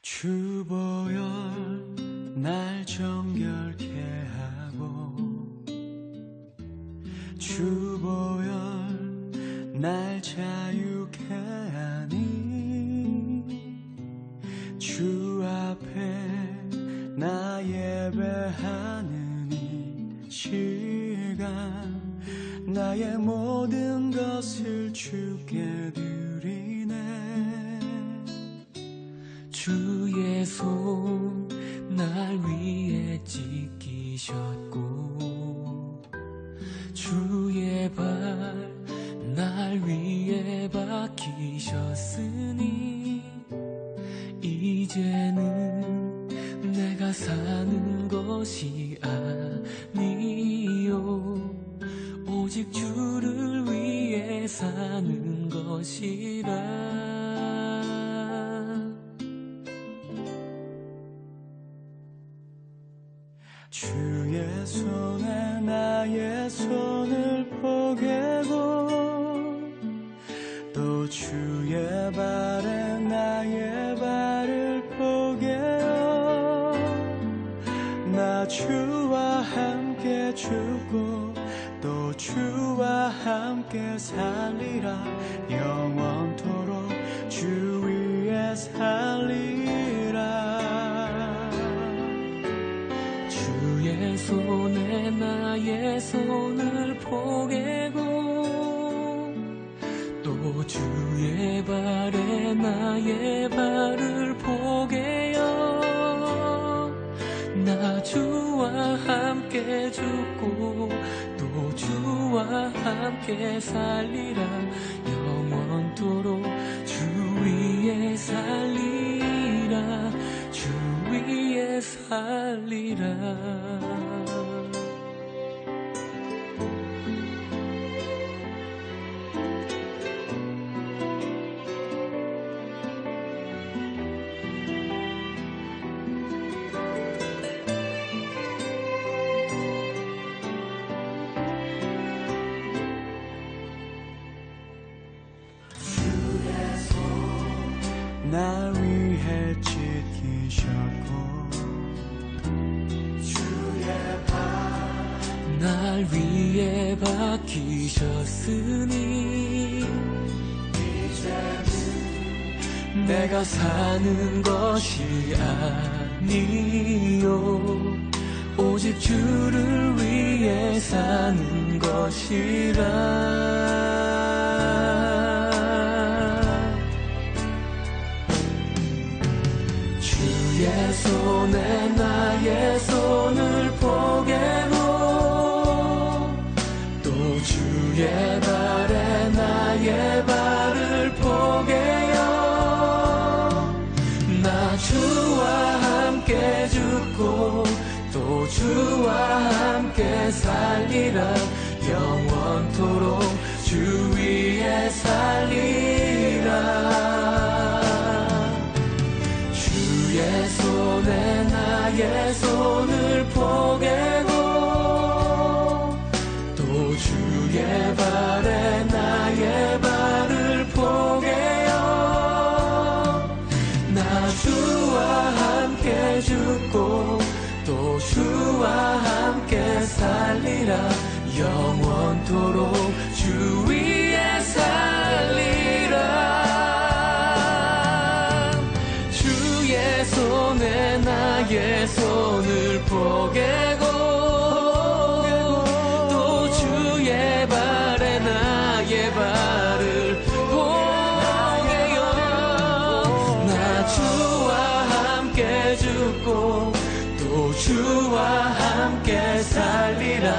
주 보혈 날 정결케 하고 주 보혈 날 자유케 하니 주 앞에 나 예배하는 이 시간 나의 모든 것을 주께 드리네. 주의 손 날 위에 지키셨고 주의 발 날 위에 박히셨으니 이제는 내가 사는 것이 아니요 오직 주를 위해 사는 것이라. 주의 손에 나의 손을 포개고 또 주의 발에 나의 발을 포개어 나 주와 함께 죽고 또 주와 함께 살리라. 영원토록 주 위에 살리라. 주의 손에 나의 손을 포개고 또 주의 발에 나의 발을 포개어 나 주와 함께 죽고 또 주와 함께 살리라. 영원토록 주 위에 살리라. 주 위에 살리라. 날 위해 지키셨고 주의 발 날 위에 박히셨으니 이제는 내가 사는 것이 아니요 오직 주를 위해 사는 것이라. 주의 손에 나의 손을 포개고 또 주의 발에 나의 발을 포개어 나 주와 함께 죽고 또 주와 함께 살리라. 영원토록 주 위에 살리라. 주의 손에 나의 손을 포개고 또 주의 발에 나의 발을 포개어 나 주와 함께 죽고 또 주와 함께 살리라. 영원토록 주 위에 살리라. 주의 손에 나의 손을 포개고 또 주의 발에 나의 발을 포개어 나 주와 함께 죽고 또 주와 함께 살리라.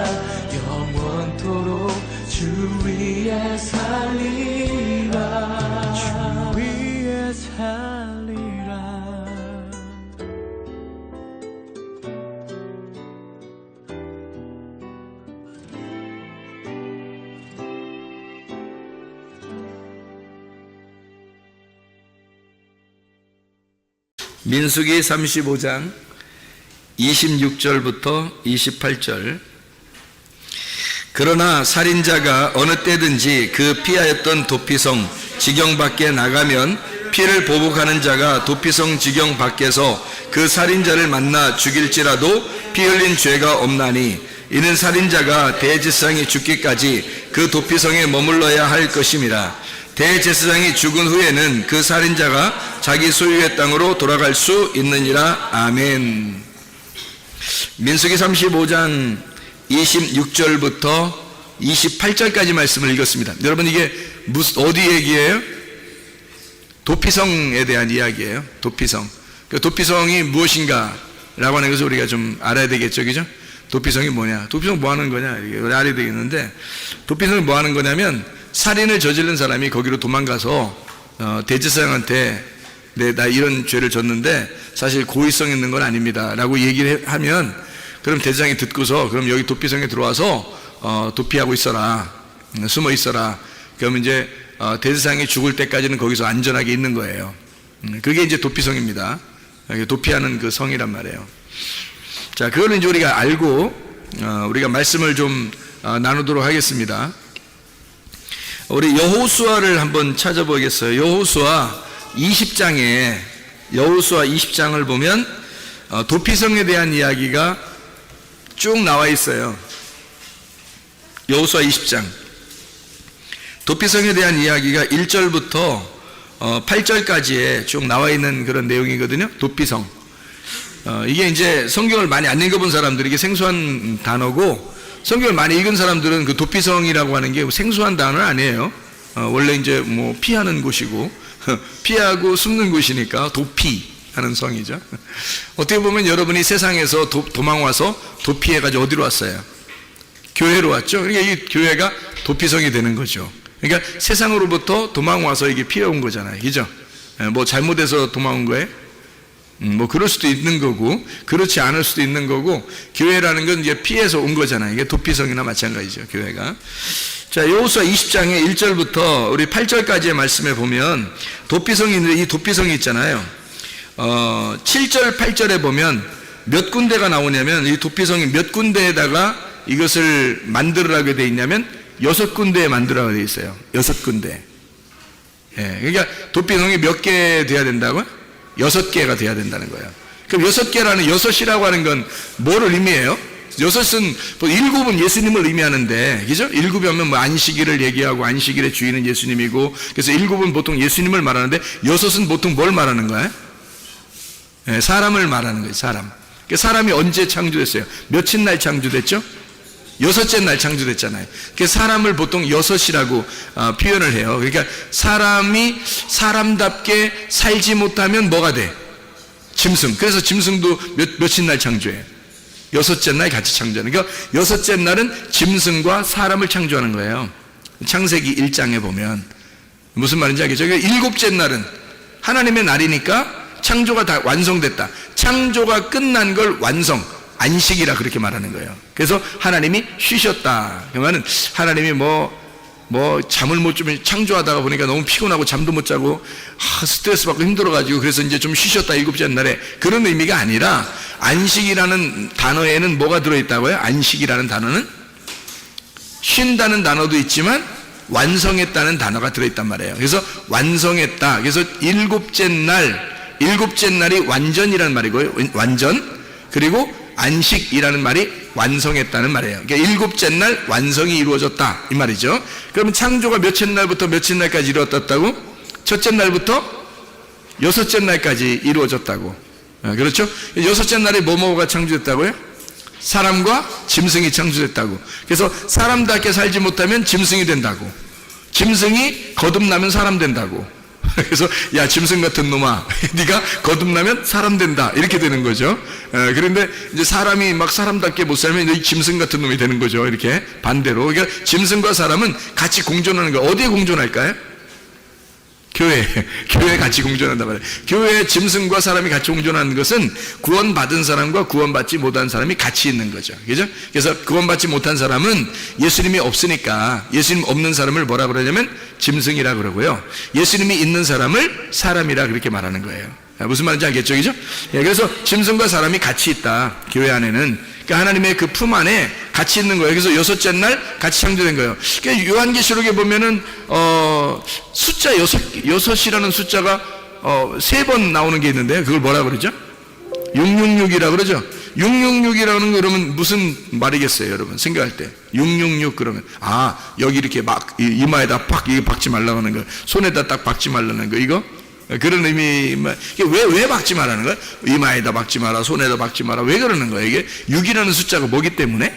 영원토록 주 위에 살리라. 주 위에 살리라. 민수기 35장 26절부터 28절. 그러나 살인자가 어느 때든지 그 피하였던 도피성 지경 밖에 나가면 피를 보복하는 자가 도피성 지경 밖에서 그 살인자를 만나 죽일지라도 피 흘린 죄가 없나니 이는 살인자가 대제사장이 죽기까지 그 도피성에 머물러야 할 것임이라. 대제사장이 죽은 후에는 그 살인자가 자기 소유의 땅으로 돌아갈 수 있느니라. 아멘. 민수기 35장 26절부터 28절까지 말씀을 읽었습니다. 여러분, 이게 어디 얘기예요? 도피성에 대한 이야기예요. 도피성. 그 도피성이 무엇인가 라고 하는 것을 우리가 좀 알아야 되겠죠, 그죠? 도피성이 뭐냐? 도피성 뭐 하는 거냐? 이게 알아야 되겠는데, 도피성이 뭐 하는 거냐면 살인을 저지른 사람이 거기로 도망가서 대제사장한테 나 이런 죄를 졌는데 사실 고의성 있는 건 아닙니다 라고 얘기를 하면, 그럼 대제사장이 듣고서 그럼 여기 도피성에 들어와서 도피하고 있어라, 숨어 있어라. 그러면 이제 대제사장이 죽을 때까지는 거기서 안전하게 있는 거예요. 그게 이제 도피성입니다. 도피하는 그 성이란 말이에요. 자, 그거는 이제 우리가 알고 우리가 말씀을 좀 나누도록 하겠습니다. 우리 여호수아를 한번 찾아보겠어요. 여호수아 20장을 보면 도피성에 대한 이야기가 쭉 나와 있어요. 여호수아 20장. 도피성에 대한 이야기가 1절부터 8절까지에 쭉 나와 있는 그런 내용이거든요. 도피성. 이게 이제 성경을 많이 안 읽어본 사람들에게 생소한 단어고, 성경을 많이 읽은 사람들은 그 도피성이라고 하는 게 생소한 단어는 아니에요. 원래 이제 뭐 피하는 곳이고 피하고 숨는 곳이니까 도피하는 성이죠. 어떻게 보면 여러분이 세상에서 도망와서 도피해가지고 어디로 왔어요? 교회로 왔죠. 그러니까 이 교회가 도피성이 되는 거죠. 그러니까 세상으로부터 도망와서 이게 피해온 거잖아요. 그죠? 뭐 잘못해서 도망온 거예요? 뭐 그럴 수도 있는 거고, 그렇지 않을 수도 있는 거고, 교회라는 건 이제 피해서 온 거잖아요. 이게 도피성이나 마찬가지죠, 교회가. 자, 여호수아 20장의 1절부터 우리 8절까지의 말씀에 보면 도피성인데, 이 도피성이 있잖아요. 7절, 8절에 보면 몇 군데가 나오냐면, 이 도피성이 몇 군데에다가 이것을 만들으라고 되어 있냐면 6군데에 만들어라고 되어 있어요. 6군데. 예, 그러니까 도피성이 몇 개 돼야 된다고요? 6개가 돼야 된다는 거예요. 그럼 6개라는, 6이라고 하는 건 뭐를 의미해요? 6은, 7은 예수님을 의미하는데, 그죠? 7이 하면 뭐 안식일을 얘기하고, 안식일의 주인은 예수님이고, 그래서 7은 보통 예수님을 말하는데, 6은 보통 뭘 말하는 거예요? 네, 사람을 말하는 거예요, 사람. 그러니까 사람이 언제 창조됐어요? 며칠 날 창조됐죠? 6째 날 창조됐잖아요. 그래서 사람을 보통 6이라고 표현을 해요. 그러니까 사람이 사람답게 살지 못하면 뭐가 돼? 짐승. 그래서 짐승도 며칠 날 창조해요? 6째 날 같이 창조하는. 그러니까 6째 날은 짐승과 사람을 창조하는 거예요. 창세기 1장에 보면 무슨 말인지 알겠죠? 그러니까 7째 날은 하나님의 날이니까 창조가 다 완성됐다. 창조가 끝난 걸 완성, 안식이라 그렇게 말하는 거예요. 그래서 하나님이 쉬셨다. 그러면 하나님이 잠을 못 주면 창조하다가 보니까 너무 피곤하고 잠도 못 자고 스트레스 받고 힘들어가지고 그래서 이제 좀 쉬셨다, 7째 날에. 그런 의미가 아니라 안식이라는 단어에는 뭐가 들어있다고요? 안식이라는 단어는 쉰다는 단어도 있지만 완성했다는 단어가 들어있단 말이에요. 그래서 완성했다. 그래서 7째 날이 완전이라는 말이고요. 완전. 그리고 안식이라는 말이 완성했다는 말이에요. 그러니까 7째 날 완성이 이루어졌다, 이 말이죠. 그러면 창조가 몇째 날부터 몇째 날까지 이루어졌다고? 첫째 날부터 6째 날까지 이루어졌다고. 그렇죠? 6째 날에 뭐가 창조됐다고요? 사람과 짐승이 창조됐다고. 그래서 사람답게 살지 못하면 짐승이 된다고. 짐승이 거듭나면 사람 된다고. 그래서 야, 짐승 같은 놈아, 네가 거듭나면 사람 된다, 이렇게 되는 거죠. 그런데 이제 사람이 막 사람답게 못 살면 이 짐승 같은 놈이 되는 거죠. 이렇게 반대로. 그러니까 짐승과 사람은 같이 공존하는 거예요. 어디에 공존할까요? 교회에 같이 공존한단 말이에요. 교회에 짐승과 사람이 같이 공존하는 것은 구원받은 사람과 구원받지 못한 사람이 같이 있는 거죠. 그죠? 그래서 구원받지 못한 사람은 예수님이 없으니까 예수님 없는 사람을 뭐라 그러냐면 짐승이라 그러고요. 예수님이 있는 사람을 사람이라 그렇게 말하는 거예요. 무슨 말인지 알겠죠? 그죠? 그래서 짐승과 사람이 같이 있다. 교회 안에는. 그러니까 하나님의 그 품 안에 같이 있는 거예요. 그래서 6째 날 같이 창조된 거예요. 그러니까 요한계시록에 보면은 숫자 6이라는 숫자가 세 번 나오는 게 있는데 그걸 뭐라 그러죠? 666이라 그러죠? 666이라는 거 그러면 무슨 말이겠어요, 여러분? 생각할 때. 666 그러면, 여기 이렇게 막 이마에다 팍 이거 박지 말라고 하는 거, 손에다 딱 박지 말라는 거, 이거? 그런 의미, 왜 박지 말라는 거야? 이마에다 박지 마라, 손에다 박지 마라. 왜 그러는 거예요? 이게 6이라는 숫자가 뭐기 때문에?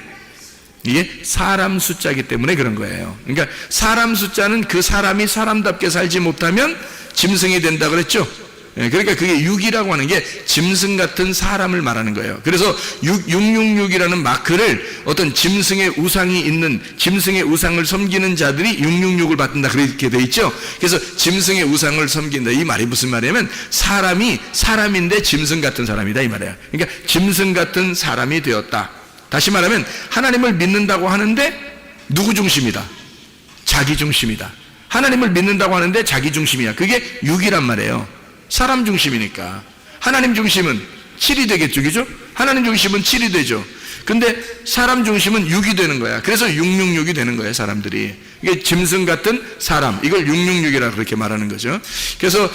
이게 사람 숫자이기 때문에 그런 거예요. 그러니까 사람 숫자는 그 사람이 사람답게 살지 못하면 짐승이 된다 그랬죠? 그러니까 그게 6이라고 하는 게 짐승 같은 사람을 말하는 거예요. 그래서 666이라는 마크를 어떤 짐승의 우상이 있는, 짐승의 우상을 섬기는 자들이 666을 받는다 그렇게 돼 있죠. 그래서 짐승의 우상을 섬긴다, 이 말이 무슨 말이냐면 사람이 사람인데 짐승 같은 사람이다 이 말이에요. 그러니까 짐승 같은 사람이 되었다. 다시 말하면 하나님을 믿는다고 하는데 누구 중심이다? 자기 중심이다. 하나님을 믿는다고 하는데 자기 중심이야. 그게 6이란 말이에요. 사람 중심이니까. 하나님 중심은 7이 되겠죠, 그죠? 하나님 중심은 7이 되죠. 근데 사람 중심은 6이 되는 거야. 그래서 666이 되는 거예요, 사람들이. 이게 짐승 같은 사람, 이걸 666이라고 그렇게 말하는 거죠. 그래서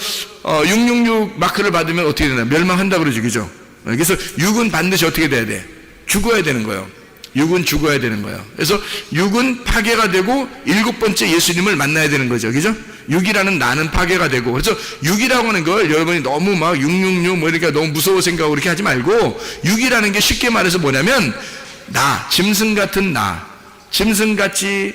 666 마크를 받으면 어떻게 되나? 멸망한다 그러죠, 그죠? 그래서 6은 반드시 어떻게 돼야 돼? 죽어야 되는 거예요. 6은 죽어야 되는 거예요. 그래서 6은 파괴가 되고 7번째 예수님을 만나야 되는 거죠, 그죠? 6이라는 나는 파괴가 되고. 그래서 6이라고 하는 걸 여러분이 너무 막 666 뭐 이렇게 너무 무서워 생각하고 그렇게 하지 말고, 6이라는 게 쉽게 말해서 뭐냐면 나, 짐승 같은 나, 짐승같이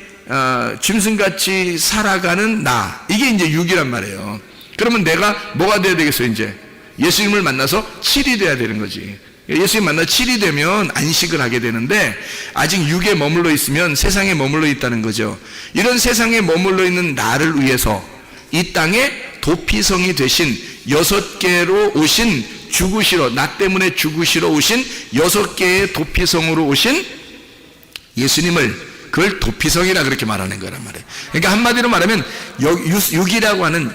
살아가는 나, 이게 이제 6이란 말이에요. 그러면 내가 뭐가 돼야 되겠어요? 이제 예수님을 만나서 7이 돼야 되는 거지. 예수님 만나 7이 되면 안식을 하게 되는데 아직 6에 머물러 있으면 세상에 머물러 있다는 거죠. 이런 세상에 머물러 있는 나를 위해서 이 땅에 도피성이 되신 6개로 오신, 죽으시러, 나 때문에 죽으시러 오신 6개의 도피성으로 오신 예수님을, 그걸 도피성이라 그렇게 말하는 거란 말이에요. 그러니까 한마디로 말하면 6이라고 하는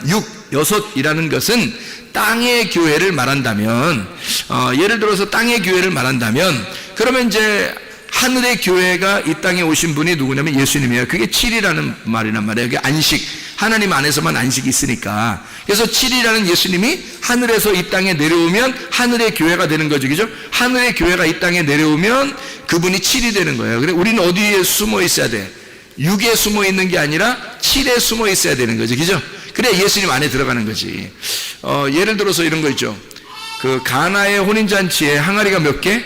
6이라는 것은 땅의 교회를 말한다면, 예를 들어서 땅의 교회를 말한다면, 그러면 이제 하늘의 교회가 이 땅에 오신 분이 누구냐면 예수님이에요. 그게 7이라는 말이란 말이에요. 그게 안식, 하나님 안에서만 안식이 있으니까. 그래서 7이라는 예수님이 하늘에서 이 땅에 내려오면 하늘의 교회가 되는 거죠, 그죠? 하늘의 교회가 이 땅에 내려오면 그분이 7이 되는 거예요. 그래, 우리는 어디에 숨어 있어야 돼? 6에 숨어 있는 게 아니라 7에 숨어 있어야 되는 거죠, 그죠? 그래 예수님 안에 들어가는 거지. 예를 들어서 이런 거 있죠. 그 가나의 혼인잔치에 항아리가 몇 개?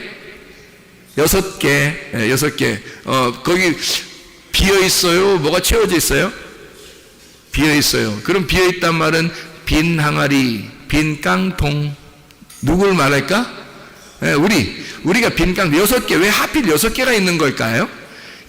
6개. 6개. 거기 비어 있어요? 뭐가 채워져 있어요? 비어 있어요. 그럼 비어 있단 말은 빈 항아리, 빈 깡통. 누굴 말할까? 우리가 빈 깡통 6개. 왜 하필 6개가 있는 걸까요?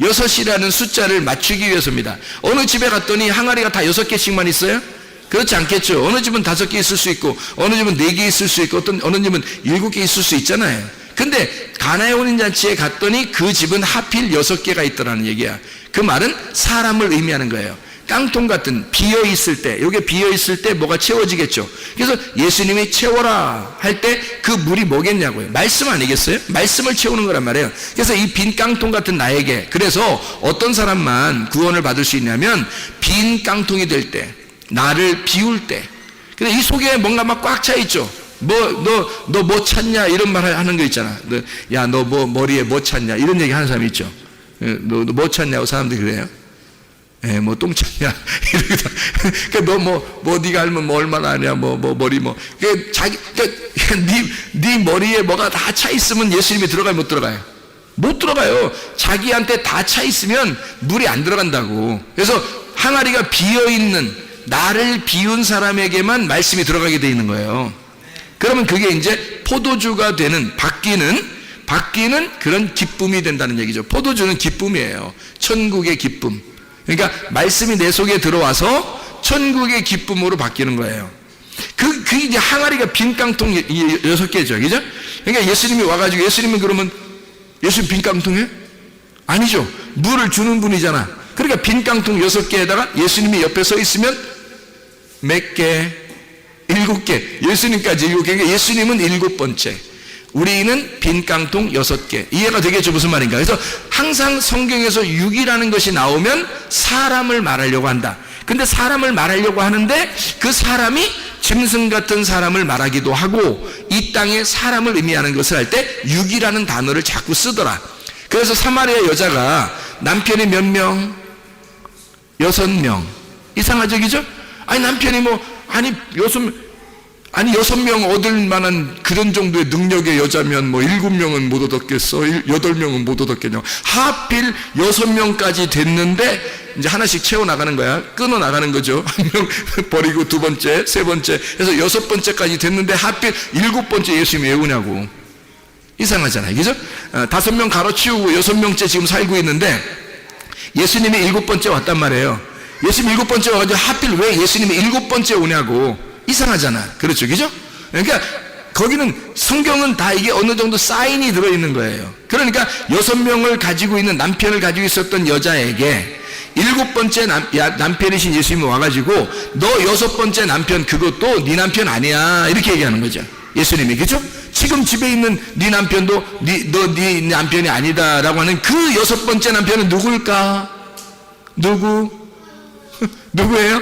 6이라는 숫자를 맞추기 위해서입니다. 어느 집에 갔더니 항아리가 다 6개씩만 있어요? 그렇지 않겠죠. 어느 집은 5개 있을 수 있고, 어느 집은 4개 있을 수 있고, 어느 집은 7개 있을 수 있잖아요. 근데 가나의 혼인잔치에 갔더니 그 집은 하필 6개가 있더라는 얘기야. 그 말은 사람을 의미하는 거예요. 깡통 같은 비어 있을 때, 이게 비어 있을 때 뭐가 채워지겠죠. 그래서 예수님이 채워라 할 때 그 물이 뭐겠냐고요. 말씀 아니겠어요? 말씀을 채우는 거란 말이에요. 그래서 이 빈 깡통 같은 나에게, 그래서 어떤 사람만 구원을 받을 수 있냐면 빈 깡통이 될 때, 나를 비울 때. 근데 이 속에 뭔가 막 꽉 차 있죠. 너 뭐 찾냐 이런 말 하는 거 있잖아. 야, 너 뭐 머리에 뭐 찾냐 이런 얘기 하는 사람이 있죠. 너 뭐 찾냐고 사람들이 그래요. 뭐 똥 찾냐 이러기도. 그러니까 너 네가 알면 뭐 얼마나 아냐, 머리 네 머리에 뭐가 다 차 있으면 예수님이 들어가요, 못 들어가요? 못 들어가요. 자기한테 다 차 있으면 물이 안 들어간다고. 그래서 항아리가 비어 있는, 나를 비운 사람에게만 말씀이 들어가게 돼 있는 거예요. 그러면 그게 이제 포도주가 되는, 바뀌는 그런 기쁨이 된다는 얘기죠. 포도주는 기쁨이에요. 천국의 기쁨. 그러니까 말씀이 내 속에 들어와서 천국의 기쁨으로 바뀌는 거예요. 그게 이제 항아리가 빈 깡통 6개죠, 그죠? 그러니까 예수님이 와가지고, 예수님은 그러면 예수님 빈 깡통이에요? 아니죠. 물을 주는 분이잖아. 그러니까 빈 깡통 6개에다가 예수님이 옆에 서 있으면 몇 개? 7개. 예수님까지 7개. 그러니까 예수님은 7번째. 우리는 빈 깡통 6개. 이해가 되겠죠? 무슨 말인가? 그래서 항상 성경에서 6이라는 것이 나오면 사람을 말하려고 한다. 근데 사람을 말하려고 하는데 그 사람이 짐승 같은 사람을 말하기도 하고 이 땅에 사람을 의미하는 것을 할 때 육이라는 단어를 자꾸 쓰더라. 그래서 사마리아 여자가 남편이 몇 명? 6명. 이상하죠, 그죠? 아니 남편이 여섯 명 얻을 만한 그런 정도의 능력의 여자면 7명은 못 얻었겠어? 8명은 못 얻었겠냐? 하필 6명까지 됐는데 이제 하나씩 채워나가는 거야. 끊어나가는 거죠. 한 명 버리고 두 번째, 세 번째 해서 6번째까지 됐는데 하필 7번째 예수님이 왜 오냐고. 이상하잖아요, 그죠? 5명 가로치우고 6명째 지금 살고 있는데 예수님이 7번째 왔단 말이에요. 예수님 7번째 와가지고 하필 왜 예수님이 7번째 오냐고. 이상하잖아. 그렇죠, 그죠? 그러니까 거기는 성경은 다 이게 어느 정도 사인이 들어있는 거예요. 그러니까 6명을 가지고 있는 남편을 가지고 있었던 여자에게 7번째 남편이신 예수님이 와가지고 너 6번째 남편 그것도 네 남편 아니야 이렇게 얘기하는 거죠. 예수님이, 그죠? 지금 집에 있는 네 남편도 네 남편이 아니다라고 하는 그 6번째 남편은 누굴까? 누구예요?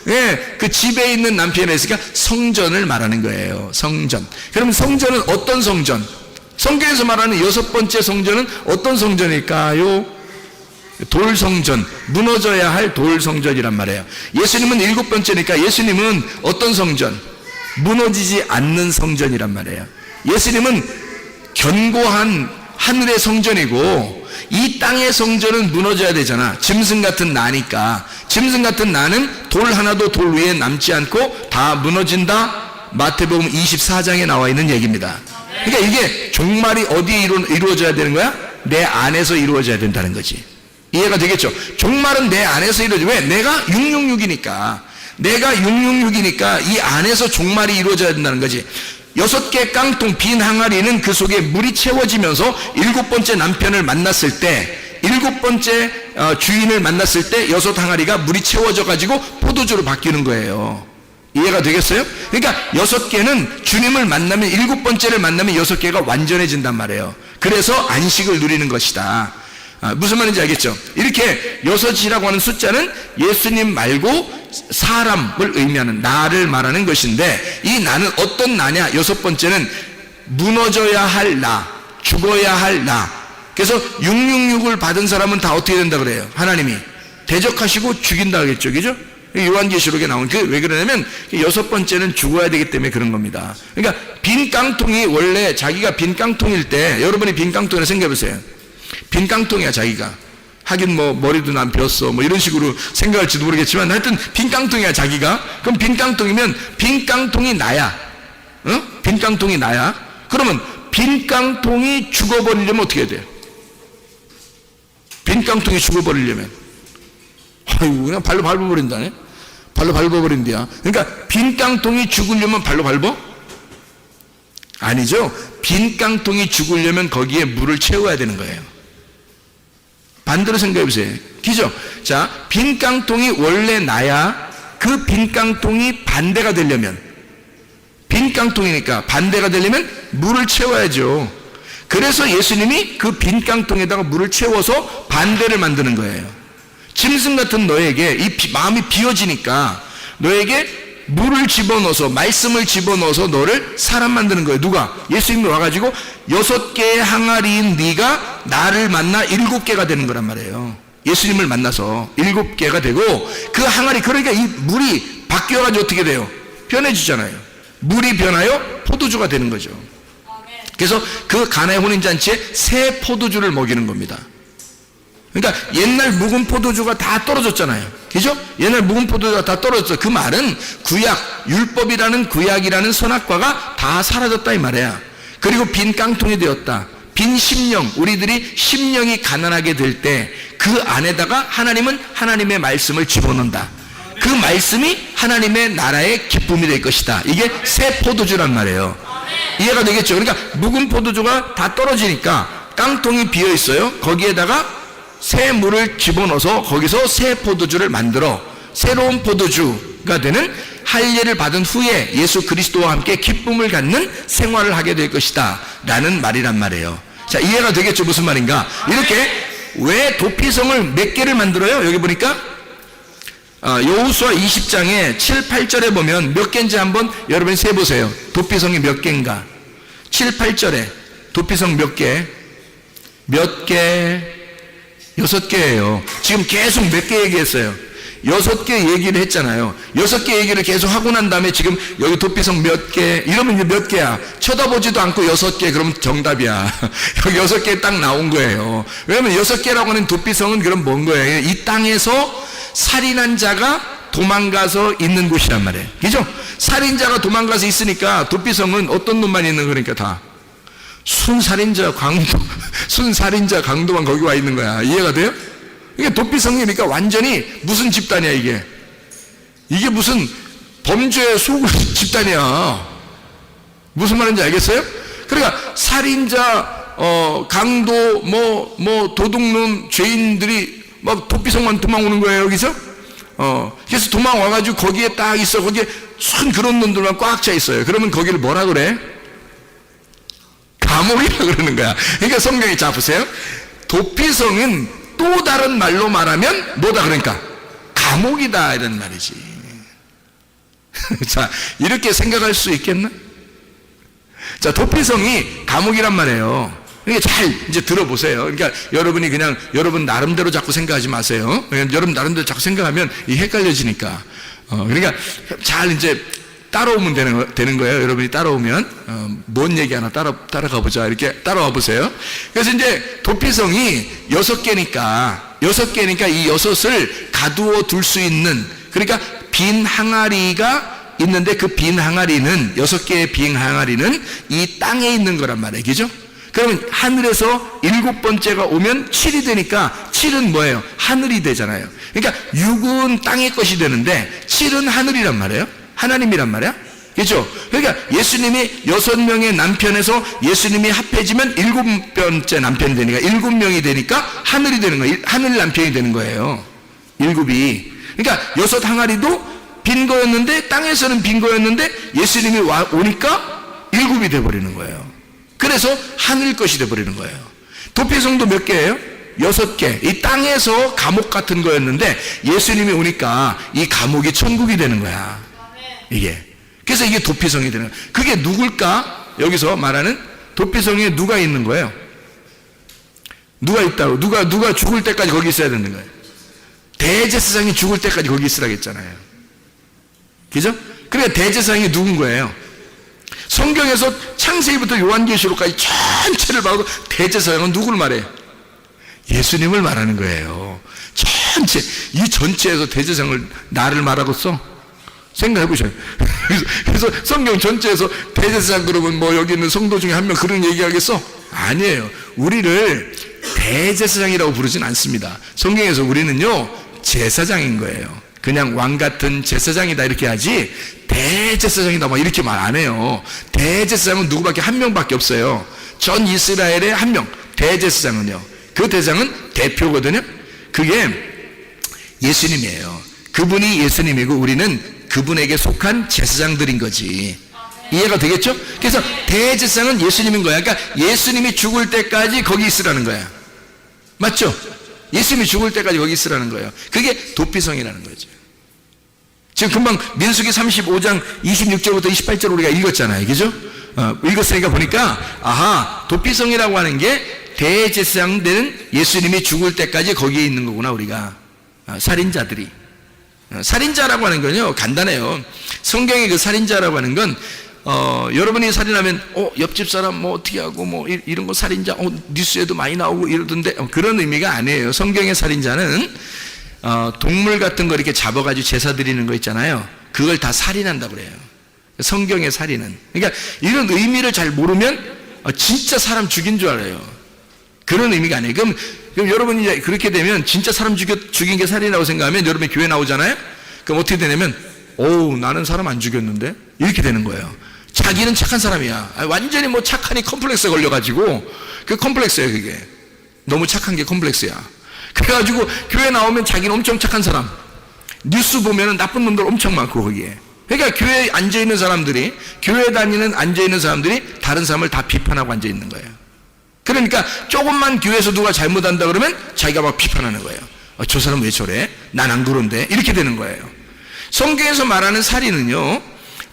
예, 그 집에 있는 남편이 있으니까 성전을 말하는 거예요. 성전. 그럼 성전은 어떤 성전? 성경에서 말하는 6번째 성전은 어떤 성전일까요? 돌성전. 무너져야 할 돌성전이란 말이에요. 예수님은 7번째니까 예수님은 어떤 성전? 무너지지 않는 성전이란 말이에요. 예수님은 견고한 하늘의 성전이고 이 땅의 성전은 무너져야 되잖아. 짐승 같은 나니까. 짐승 같은 나는 돌 하나도 돌 위에 남지 않고 다 무너진다. 마태복음 24장에 나와 있는 얘기입니다. 그러니까 이게 종말이 어디에 이루어져야 되는 거야? 내 안에서 이루어져야 된다는 거지. 이해가 되겠죠? 종말은 내 안에서 이루어져. 왜? 내가 666이니까. 내가 666이니까 이 안에서 종말이 이루어져야 된다는 거지. 6개 깡통 빈 항아리는 그 속에 물이 채워지면서 7번째 남편을 만났을 때 7번째 주인을 만났을 때 6 항아리가 물이 채워져 가지고 포도주로 바뀌는 거예요. 이해가 되겠어요? 그러니까 6개는 주님을 만나면 7번째를 만나면 6개가 완전해진단 말이에요. 그래서 안식을 누리는 것이다. 무슨 말인지 알겠죠? 이렇게 6이라고 하는 숫자는 예수님 말고 사람을 의미하는 나를 말하는 것인데 이 나는 어떤 나냐? 6번째는 무너져야 할 나, 죽어야 할 나. 그래서 666을 받은 사람은 다 어떻게 된다 그래요? 하나님이 대적하시고 죽인다 그랬죠, 그죠? 요한계시록에 나온 왜 그러냐면 6번째는 죽어야 되기 때문에 그런 겁니다. 그러니까 빈 깡통이 원래 자기가 빈 깡통일 때 여러분이 빈 깡통이라 생각해보세요. 빈 깡통이야 자기가. 하긴 머리도 난 비었어 이런 식으로 생각할지도 모르겠지만 하여튼 빈 깡통이야 자기가. 그럼 빈 깡통이면 빈 깡통이 나야. 빈 깡통이 나야. 그러면 빈 깡통이 죽어버리려면 어떻게 해야 돼요? 빈 깡통이 죽어버리려면 아이고 그냥 발로 밟아버린다네. 발로 밟아버린대야. 그러니까 빈 깡통이 죽으려면 발로 밟아? 아니죠. 빈 깡통이 죽으려면 거기에 물을 채워야 되는 거예요. 반대로 생각해 보세요. 그죠? 자, 빈 깡통이 원래 나야 그 빈 깡통이 반대가 되려면 빈 깡통이니까 반대가 되려면 물을 채워야죠. 그래서 예수님이 그 빈 깡통에다가 물을 채워서 반대를 만드는 거예요. 짐승 같은 너에게 이 마음이 비어지니까 너에게 물을 집어넣어서 말씀을 집어넣어서 너를 사람 만드는 거예요. 누가? 예수님이 와가지고 6개의 항아리인 네가 나를 만나 7개가 되는 거란 말이에요. 예수님을 만나서 7개가 되고 그 항아리 그러니까 이 물이 바뀌어가지고 어떻게 돼요? 변해지잖아요. 물이 변하여 포도주가 되는 거죠. 그래서 그 가나의 혼인잔치에 새 포도주를 먹이는 겁니다. 그러니까 옛날 묵은 포도주가 다 떨어졌잖아요. 그죠? 옛날 묵은 포도주가 다 떨어졌어. 그 말은 구약, 율법이라는 구약이라는 선악과가 다 사라졌다 이 말이야. 그리고 빈 깡통이 되었다. 빈 심령, 우리들이 심령이 가난하게 될 때 그 안에다가 하나님은 하나님의 말씀을 집어넣는다. 그 말씀이 하나님의 나라의 기쁨이 될 것이다. 이게 새 포도주란 말이에요. 이해가 되겠죠? 그러니까 묵은 포도주가 다 떨어지니까 깡통이 비어 있어요. 거기에다가 새 물을 집어넣어서 거기서 새 포도주를 만들어 새로운 포도주가 되는 할례를 받은 후에 예수 그리스도와 함께 기쁨을 갖는 생활을 하게 될 것이다 라는 말이란 말이에요. 자, 이해가 되겠죠? 무슨 말인가? 이렇게 왜 도피성을 몇 개를 만들어요? 여기 보니까 여호수아 20장에 7, 8절에 보면 몇 개인지 한번 여러분이 세보세요. 도피성이 몇 개인가? 7, 8절에 도피성 몇 개? 몇 개? 6개예요. 지금 계속 몇 개 얘기했어요? 6개 얘기를 했잖아요. 6개 얘기를 계속 하고 난 다음에 지금 여기 도피성 몇 개? 이러면 이제 몇 개야? 쳐다보지도 않고 6개, 그럼 정답이야. 여기 6개 딱 나온 거예요. 왜냐면 6개라고 하는 도피성은 그럼 뭔 거예요? 이 땅에서 살인한 자가 도망가서 있는 곳이란 말이에요. 그죠? 살인자가 도망가서 있으니까 도피성은 어떤 놈만 있는 거니까 다. 순살인자 강도만 거기 와 있는 거야. 이해가 돼요? 이게 도피성이니까 완전히 무슨 집단이야, 이게? 이게 무슨 범죄 소굴 집단이야. 무슨 말인지 알겠어요? 그러니까 살인자, 강도, 도둑놈, 죄인들이 막 도피성만 도망오는 거예요, 여기서? 그래서 도망와가지고 거기에 딱 있어. 거기에 순 그런 놈들만 꽉 차 있어요. 그러면 거기를 뭐라 그래? 감옥이라 그러는 거야. 그러니까 성경에 자 보세요. 도피성은 또 다른 말로 말하면 뭐다 그러니까? 감옥이다 이런 말이지. 자, 이렇게 생각할 수 있겠나? 자, 도피성이 감옥이란 말이에요. 그러니까 잘 이제 들어보세요. 그러니까 여러분이 그냥 여러분 나름대로 자꾸 생각하지 마세요. 여러분 나름대로 자꾸 생각하면 이 헷갈려지니까. 그러니까 잘 이제 따라오면 되는 거예요. 여러분이 따라오면 뭔 얘기 하나 따라가 보자. 이렇게 따라와 보세요. 그래서 이제 도피성이 6개니까 이 6을 가두어 둘 수 있는, 그러니까 빈 항아리가 있는데 그 빈 항아리는 6개의 빈 항아리는 이 땅에 있는 거란 말이에요. 그죠? 그러면 하늘에서 7번째가 오면 7이 되니까 7은 뭐예요? 하늘이 되잖아요. 그러니까 6은 땅의 것이 되는데 7은 하늘이란 말이에요. 하나님이란 말이야. 그렇죠? 그러니까 예수님이 6명의 남편에서 예수님이 합해지면 7번째 남편이 되니까 7명이 되니까 하늘이 되는 거예요. 하늘 남편이 되는 거예요. 7이. 그러니까 6 항아리도 빈 거였는데, 땅에서는 빈 거였는데 예수님이 오니까 7이 돼버리는 거예요. 그래서 하늘 것이 돼버리는 거예요. 도피성도 몇 개예요? 6개. 이 땅에서 감옥 같은 거였는데 예수님이 오니까 이 감옥이 천국이 되는 거야. 이게. 그래서 이게 도피성이 되는 거예요. 그게 누굴까? 여기서 말하는 도피성에 누가 있는 거예요? 누가 있다고? 누가 죽을 때까지 거기 있어야 되는 거예요. 대제사장이 죽을 때까지 거기 있으라고 했잖아요. 그죠? 그러니까 대제사장이 누군 거예요? 성경에서 창세기부터 요한계시록까지 전체를 봐도 대제사장은 누구를 말해요? 예수님을 말하는 거예요. 전체, 이 전체에서 대제사장을 나를 말하겠어? 생각해 보셔요. 그래서 성경 전체에서 대제사장 그러면 뭐 여기 있는 성도 중에 한 명 그런 얘기하겠어? 아니에요. 우리를 대제사장이라고 부르진 않습니다. 성경에서 우리는요 제사장인 거예요. 그냥 왕 같은 제사장이다 이렇게 하지 대제사장이다 막 이렇게 말 안 해요. 대제사장은 누구밖에 한 명밖에 없어요. 전 이스라엘에 한 명. 대제사장은요. 그 대장은 대표거든요. 그게 예수님이에요. 그분이 예수님이고 우리는 그분에게 속한 제사장들인 거지. 이해가 되겠죠? 그래서 대제사장은 예수님인 거야. 그러니까 예수님이 죽을 때까지 거기 있으라는 거야. 맞죠? 예수님이 죽을 때까지 거기 있으라는 거예요. 그게 도피성이라는 거죠. 지금 금방 민수기 35장 26절부터 28절 우리가 읽었잖아요. 그죠? 읽었으니까 보니까 아하, 도피성이라고 하는 게 대제사장 되는 예수님이 죽을 때까지 거기에 있는 거구나. 우리가 살인자들이. 살인자라고 하는 건요 간단해요. 성경의 그 살인자라고 하는 건 여러분이 살인하면 옆집 사람 뭐 어떻게 하고 뭐 이런 거 살인자 뉴스에도 많이 나오고 이러던데 그런 의미가 아니에요. 성경의 살인자는 동물 같은 거 이렇게 잡아가지고 제사 드리는 거 있잖아요. 그걸 다 살인한다고 그래요. 성경의 살인은. 그러니까 이런 의미를 잘 모르면 진짜 사람 죽인 줄 알아요. 그런 의미가 아니에요. 그럼 여러분이 이제 그렇게 되면 진짜 사람 죽인 게 살인이라고 생각하면 여러분이 교회 나오잖아요. 그럼 어떻게 되냐면 나는 사람 안 죽였는데 이렇게 되는 거예요. 자기는 착한 사람이야. 완전히 뭐 착하니 컴플렉스에 걸려가지고 그 컴플렉스예요. 그게 너무 착한 게 컴플렉스야. 그래가지고 교회 나오면 자기는 엄청 착한 사람, 뉴스 보면은 나쁜 놈들 엄청 많고 거기에. 그러니까 교회에 앉아있는 사람들이, 교회 다니는 앉아있는 사람들이 다른 사람을 다 비판하고 앉아있는 거예요. 그러니까 조금만 교회에서 누가 잘못한다 그러면 자기가 막 비판하는 거예요. 저 사람 왜 저래? 난 안 그런데? 이렇게 되는 거예요. 성경에서 말하는 살인은요,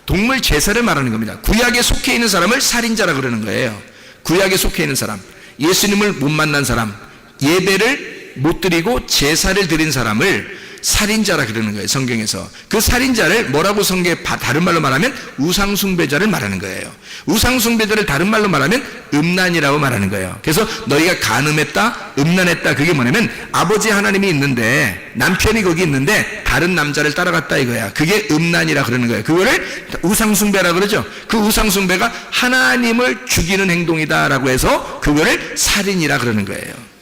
동물 제사를 말하는 겁니다. 구약에 속해 있는 사람을 살인자라 그러는 거예요. 구약에 속해 있는 사람, 예수님을 못 만난 사람, 예배를 못 드리고 제사를 드린 사람을 살인자라 그러는 거예요. 성경에서 그 살인자를 뭐라고 성경에 다른 말로 말하면 우상숭배자를 말하는 거예요. 우상숭배자를 다른 말로 말하면 음란이라고 말하는 거예요. 그래서 너희가 간음했다, 음란했다, 그게 뭐냐면 아버지 하나님이 있는데 남편이 거기 있는데 다른 남자를 따라갔다 이거야. 그게 음란이라 그러는 거예요. 그거를 우상숭배라 그러죠. 그 우상숭배가 하나님을 죽이는 행동이다라고 해서 그거를 살인이라 그러는 거예요.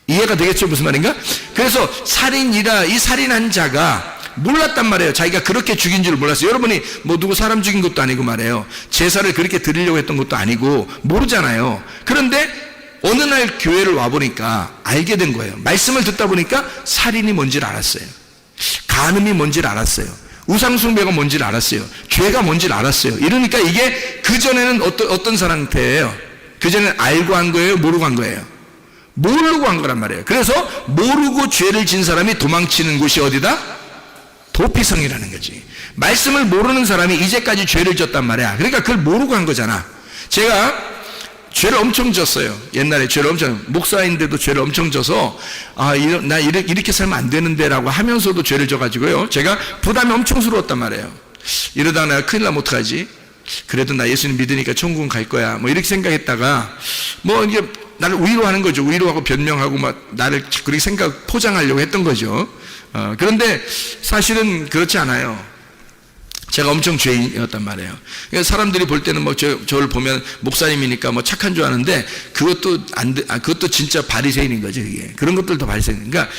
이해가 되겠죠? 무슨 말인가? 그래서 살인이라, 이 살인한 자가 몰랐단 말이에요. 자기가 그렇게 죽인 줄 몰랐어요. 여러분이 뭐 누구 사람 죽인 것도 아니고 말이에요. 제사를 그렇게 드리려고 했던 것도 아니고 모르잖아요. 그런데 어느 날 교회를 와보니까 알게 된 거예요. 말씀을 듣다 보니까 살인이 뭔지를 알았어요. 간음이 뭔지를 알았어요. 우상숭배가 뭔지를 알았어요. 죄가 뭔지를 알았어요. 이러니까 이게 그전에는 어떤 상태예요? 그전에는 알고 한 거예요? 모르고 한 거예요? 모르고 한 거란 말이에요. 그래서 모르고 죄를 진 사람이 도망치는 곳이 어디다? 도피성이라는 거지. 말씀을 모르는 사람이 이제까지 죄를 졌단 말이야. 그러니까 그걸 모르고 한 거잖아. 제가 죄를 엄청 졌어요. 옛날에 죄를 엄청, 목사인데도 죄를 엄청 져서 나 이렇게 살면 안 되는데 라고 하면서도 죄를 져가지고요, 제가 부담이 엄청스러웠단 말이에요. 이러다가 내가 큰일 나면 어떡하지? 그래도 나 예수님 믿으니까 천국은 갈 거야, 뭐 이렇게 생각했다가 뭐 이게 나를 위로하는 거죠. 위로하고 변명하고 막 나를 그렇게 포장하려고 했던 거죠. 그런데 사실은 그렇지 않아요. 제가 엄청 죄인이었단 말이에요. 그러니까 사람들이 볼 때는 뭐 저를 보면 목사님이니까 뭐 착한 줄 아는데 그것도 진짜 바리새인인 거죠. 이게. 그런 것들도 바리새인. 그러니까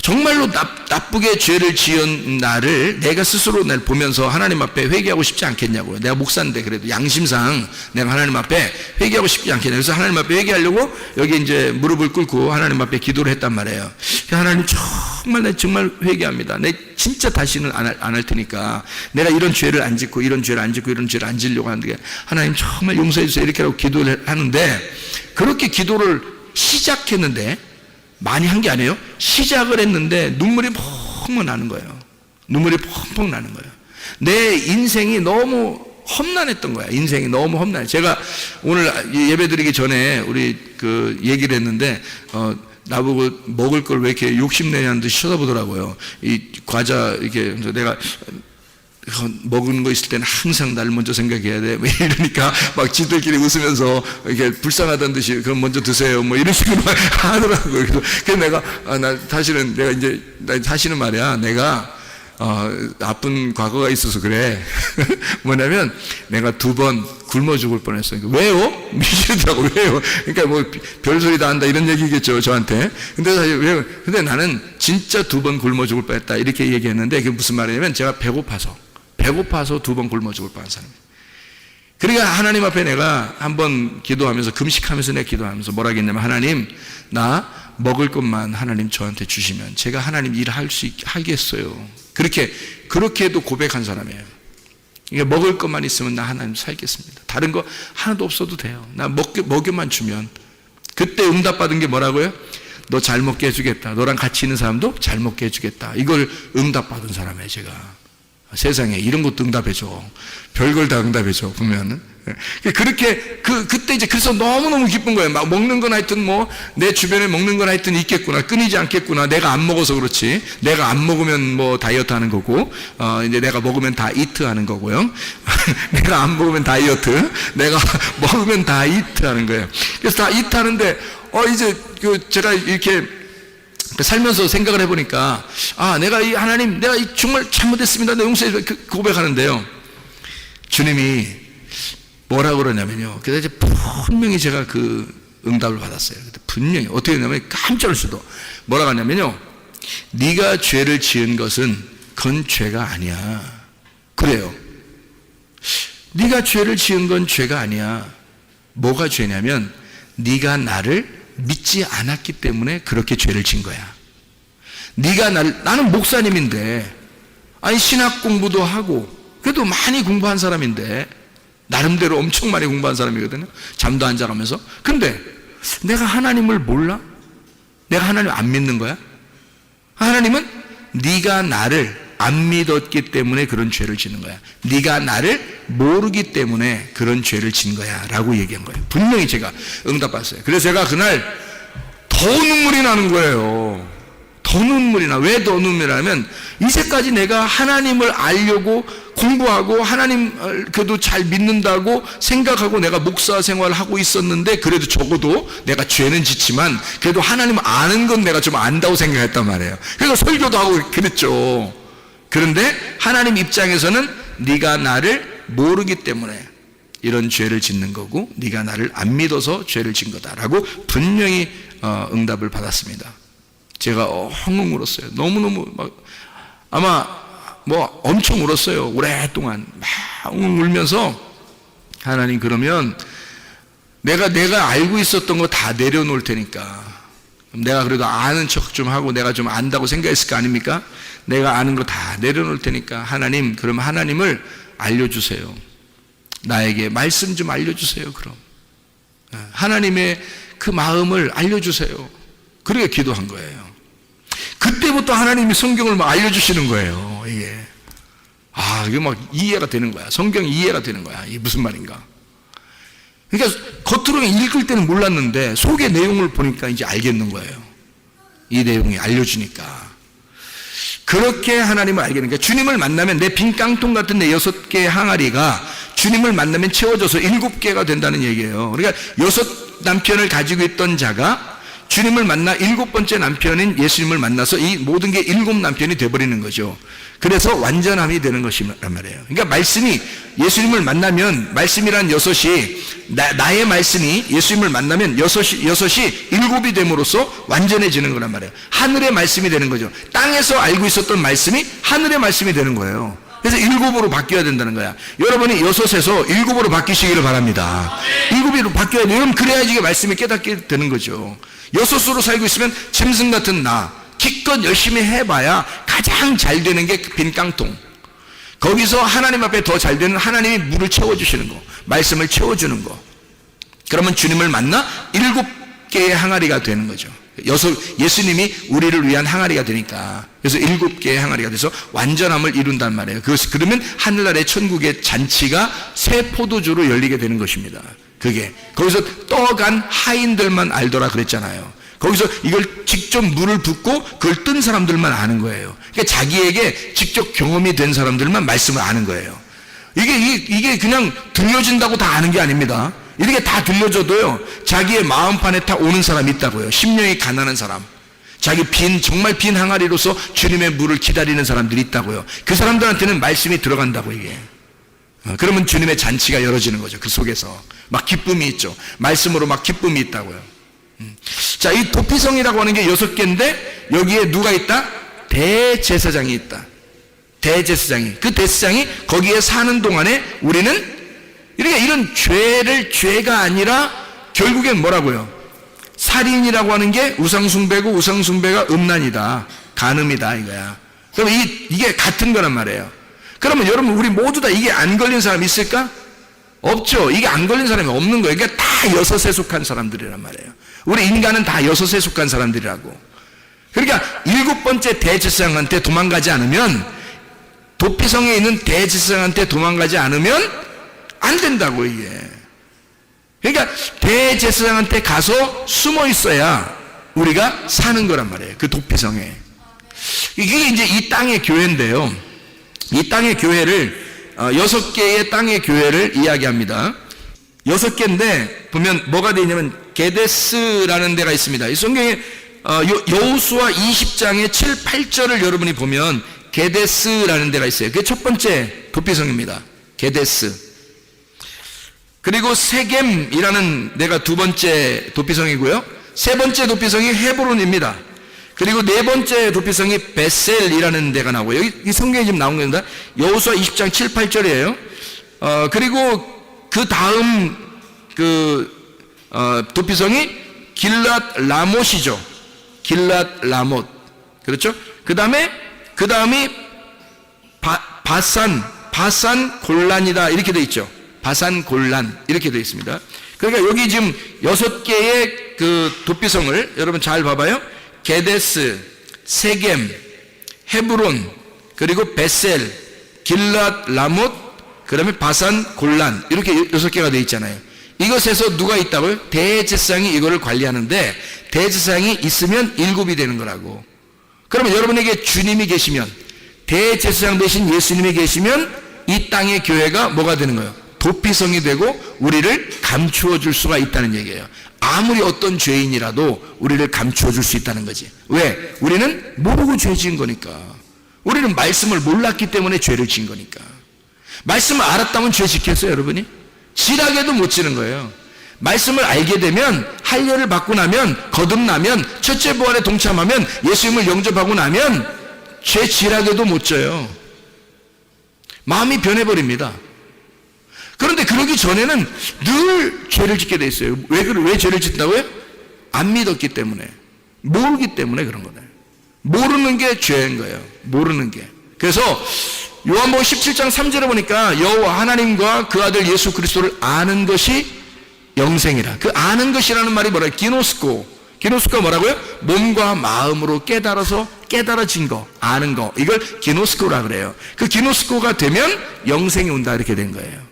정말로 나쁘게 죄를 지은 나를 내가 스스로 날 보면서 하나님 앞에 회개하고 싶지 않겠냐고요. 내가 목사인데 그래도 양심상 내가 하나님 앞에 회개하고 싶지 않겠냐. 그래서 하나님 앞에 회개하려고 여기 이제 무릎을 꿇고 하나님 앞에 기도를 했단 말이에요. 하나님 정말 회개합니다. 내 진짜 다시는 안 할 테니까 내가 이런 죄를 안 짓고 이런 죄를 안 짓고 이런 죄를 안 지려고 하는데 하나님 정말 용서해 주세요. 이렇게 하고 기도를 하는데, 그렇게 기도를 시작했는데 많이 한 게 아니에요. 시작을 했는데 눈물이 펑펑 나는 거예요. 눈물이 펑펑 나는 거예요. 내 인생이 너무 험난했던 거야. 인생이 너무 험난해. 제가 오늘 예배드리기 전에 우리 그 얘기를 했는데 나보고 먹을 걸 왜 이렇게 욕심내냐는 듯이 쳐다보더라고요. 이 과자 이렇게. 그래서 내가 먹은 거 있을 때는 항상 나를 먼저 생각해야 돼. 뭐 이러니까 막 지들끼리 웃으면서 이렇게 불쌍하다는 듯이 그럼 먼저 드세요. 뭐 이런 식으로 하더라고요. 그래서 내가 사실은 말이야. 내가 나쁜 과거가 있어서 그래. 뭐냐면 내가 2번 굶어 죽을 뻔했어요. 왜요? 미치더라고. 왜요? 그러니까 뭐 별소리 다 한다 이런 얘기겠죠, 저한테. 근데 사실 왜요? 근데 나는 진짜 2번 굶어 죽을 뻔했다 이렇게 얘기했는데, 그게 무슨 말이냐면 제가 배고파서 2번 굶어 죽을 뻔한 사람이에요. 그러니까 하나님 앞에 내가 한번 기도하면서, 금식하면서 내가 기도하면서 뭐라 했냐면, 하나님, 나 먹을 것만 하나님 저한테 주시면 제가 하나님 일할 수 있게 하겠어요. 그렇게도 고백한 사람이에요. 그러니까 먹을 것만 있으면 나 하나님 살겠습니다. 다른 거 하나도 없어도 돼요. 나 먹여만 주면. 그때 응답받은 게 뭐라고요? 너 잘 먹게 해주겠다. 너랑 같이 있는 사람도 잘 먹게 해주겠다. 이걸 응답받은 사람이에요, 제가. 세상에 이런 것도 응답해줘. 별걸 다 응답해줘, 보면은. 그때 이제 그래서 너무너무 기쁜 거예요. 막 먹는 건 하여튼 뭐, 내 주변에 먹는 건 하여튼 있겠구나. 끊이지 않겠구나. 내가 안 먹어서 그렇지. 내가 안 먹으면 뭐 다이어트 하는 거고, 이제 내가 먹으면 다 이트 하는 거고요. 내가 안 먹으면 다이어트, 내가 먹으면 다 이트 하는 거예요. 그래서 다 이트 하는데, 이제 제가 이렇게 살면서 생각을 해보니까, 내가 하나님, 내가 정말 잘못했습니다. 내 용서해 주세요. 고백하는데요. 주님이 뭐라고 그러냐면요. 그래서 이제 분명히 제가 그 응답을 받았어요. 분명히. 어떻게 했냐면 깜짝 놀랐어도 뭐라고 하냐면요. 네가 죄를 지은 것은 그건 죄가 아니야. 그래요. 네가 죄를 지은 건 죄가 아니야. 뭐가 죄냐면 네가 나를 믿지 않았기 때문에 그렇게 죄를 진 거야. 나는 목사님인데, 신학 공부도 하고, 그래도 많이 공부한 사람인데, 나름대로 엄청 많이 공부한 사람이거든요. 잠도 안 자가면서. 근데 내가 하나님을 몰라? 내가 하나님 안 믿는 거야? 하나님은 네가 나를 안 믿었기 때문에 그런 죄를 짓는 거야. 네가 나를 모르기 때문에 그런 죄를 진 거야 라고 얘기한 거예요. 분명히 제가 응답받았어요. 그래서 제가 그날 더 눈물이 나는 거예요. 더 눈물이 나. 왜 더 눈물이 나냐면 이제까지 내가 하나님을 알려고 공부하고 하나님을 그래도 잘 믿는다고 생각하고 내가 목사 생활을 하고 있었는데, 그래도 적어도 내가 죄는 짓지만 그래도 하나님 아는 건 내가 좀 안다고 생각했단 말이에요. 그래서 설교도 하고 그랬죠. 그런데 하나님 입장에서는 네가 나를 모르기 때문에 이런 죄를 짓는 거고 네가 나를 안 믿어서 죄를 진 거다라고 분명히 응답을 받았습니다. 제가 엉엉 울었어요. 너무너무 아마 엄청 울었어요. 오랫동안 막 엉엉 울면서, 하나님 그러면 내가 알고 있었던 거 다 내려놓을 테니까, 내가 그래도 아는 척 좀 하고 내가 좀 안다고 생각했을 거 아닙니까? 내가 아는 거 다 내려놓을 테니까 하나님, 그럼 하나님을 알려주세요. 나에게 말씀 좀 알려주세요. 그럼 하나님의 그 마음을 알려주세요. 그렇게 기도한 거예요. 그때부터 하나님이 성경을 막 알려주시는 거예요. 이게 막 이해가 되는 거야. 성경이 이해가 되는 거야. 이게 무슨 말인가. 그러니까 겉으로 읽을 때는 몰랐는데 속의 내용을 보니까 이제 알겠는 거예요. 이 내용이 알려주니까. 그렇게 하나님을 알게 되는 거예요. 주님을 만나면 내 빈 깡통 같은 내 6개의 항아리가 주님을 만나면 채워져서 7개가 된다는 얘기예요. 그러니까 6 남편을 가지고 있던 자가 주님을 만나 7번째 남편인 예수님을 만나서 이 모든 게 7 남편이 돼버리는 거죠. 그래서 완전함이 되는 것이란 말이에요. 그러니까 말씀이, 예수님을 만나면 말씀이란 6이 나의 말씀이 예수님을 만나면 6이 7이 됨으로써 완전해지는 거란 말이에요. 하늘의 말씀이 되는 거죠. 땅에서 알고 있었던 말씀이 하늘의 말씀이 되는 거예요. 그래서 7으로 바뀌어야 된다는 거야. 여러분이 6에서 7으로 바뀌시기를 바랍니다. 7으로 바뀌어야 돼요. 여러분 그래야지 이게 말씀이 깨닫게 되는 거죠. 6으로 살고 있으면 짐승 같은 나, 기껏 열심히 해봐야 가장 잘 되는 게 빈 깡통. 거기서 하나님 앞에 더 잘 되는, 하나님이 물을 채워주시는 거, 말씀을 채워주는 거. 그러면 주님을 만나 7개의 항아리가 되는 거죠. 예수님이 우리를 위한 항아리가 되니까. 그래서 7개의 항아리가 돼서 완전함을 이룬단 말이에요. 그러면 하늘나라의 천국의 잔치가 새 포도주로 열리게 되는 것입니다. 그게 거기서 떠간 하인들만 알더라 그랬잖아요. 거기서 이걸 직접 물을 붓고 그걸 뜬 사람들만 아는 거예요. 그러니까 자기에게 직접 경험이 된 사람들만 말씀을 아는 거예요. 이게 그냥 들려진다고 다 아는 게 아닙니다. 이렇게 다 들려줘도요, 자기의 마음판에 다 오는 사람이 있다고요. 심령이 가난한 사람, 자기 정말 빈 항아리로서 주님의 물을 기다리는 사람들이 있다고요. 그 사람들한테는 말씀이 들어간다고. 이게 그러면 주님의 잔치가 열어지는 거죠. 그 속에서 막 기쁨이 있죠. 말씀으로 막 기쁨이 있다고요. 자, 이 도피성이라고 하는 게 6개인데 여기에 누가 있다? 대제사장이 있다. 대제사장이, 그 대제사장이 거기에 사는 동안에 우리는 이런 죄가 아니라 결국엔 뭐라고요? 살인이라고 하는 게 우상숭배고, 우상숭배가 음란이다, 간음이다 이거야. 그럼 이게 같은 거란 말이에요. 그러면 여러분, 우리 모두 다 이게 안 걸린 사람 있을까? 없죠. 이게 안 걸린 사람이 없는 거예요. 그러니까 다 6에 속한 사람들이란 말이에요. 우리 인간은 다 6에 속한 사람들이라고. 그러니까 7번째 대제사장한테 도망가지 않으면, 도피성에 있는 대제사장한테 도망가지 않으면 안 된다고. 이게 그러니까 대제사장한테 가서 숨어 있어야 우리가 사는 거란 말이에요. 그 도피성에. 이게 이제 이 땅의 교회인데요, 이 땅의 교회를 6개의 땅의 교회를 이야기합니다. 6개인데 보면 뭐가 되어 있냐면 게데스라는 데가 있습니다. 이 성경에 여호수아 20장의 7, 8절을 여러분이 보면 게데스라는 데가 있어요. 그게 첫 번째 도피성입니다. 게데스. 그리고 세겜이라는 데가 2번째 도피성이고요. 3번째 도피성이 헤브론입니다. 그리고 4번째 도피성이 베셀이라는 데가 나오고요. 여기 이 성경에 지금 나온 겁니다. 여호수아 20장 7, 8절이에요. 그리고 그 다음 도피성이 길랏 라못이죠. 길랏 라못. 그렇죠? 그 다음이 바산 골란이다. 이렇게 돼 있죠. 바산 골란. 이렇게 돼 있습니다. 그러니까 여기 지금 6개의 그 도피성을 여러분 잘 봐봐요. 게데스, 세겜, 헤브론, 그리고 베셀, 길랏, 라못, 그 다음에 바산, 골란, 이렇게 6개가 되어 있잖아요. 이것에서 누가 있다고요? 대제사장이 이거를 관리하는데, 대제사장이 있으면 7이 되는 거라고. 그러면 여러분에게 주님이 계시면, 대제사장 되신 예수님이 계시면 이 땅의 교회가 뭐가 되는 거예요? 도피성이 되고 우리를 감추어 줄 수가 있다는 얘기예요. 아무리 어떤 죄인이라도 우리를 감추어 줄 수 있다는 거지. 왜? 우리는 모르고 죄 지은 거니까. 우리는 말씀을 몰랐기 때문에 죄를 지은 거니까. 말씀을 알았다면 죄 지켰어요, 여러분이? 지라게도 못 지는 거예요. 말씀을 알게 되면, 할례를 받고 나면, 거듭나면, 첫째 부활에 동참하면, 예수님을 영접하고 나면 죄 지라게도 못 져요. 마음이 변해버립니다. 그런데 그러기 전에는 늘 죄를 짓게 돼 있어요. 왜 죄를 짓는다고요? 안 믿었기 때문에, 모르기 때문에 그런 거예요. 모르는 게 죄인 거예요. 모르는 게. 그래서 요한복음 17장 3절에 보니까 여호와 하나님과 그 아들 예수 그리스도를 아는 것이 영생이라. 그 아는 것이라는 말이 뭐라고요? 기노스코. 기노스코가 뭐라고요? 몸과 마음으로 깨달아진 거, 아는 거. 이걸 기노스코라 그래요. 그 기노스코가 되면 영생이 온다, 이렇게 된 거예요.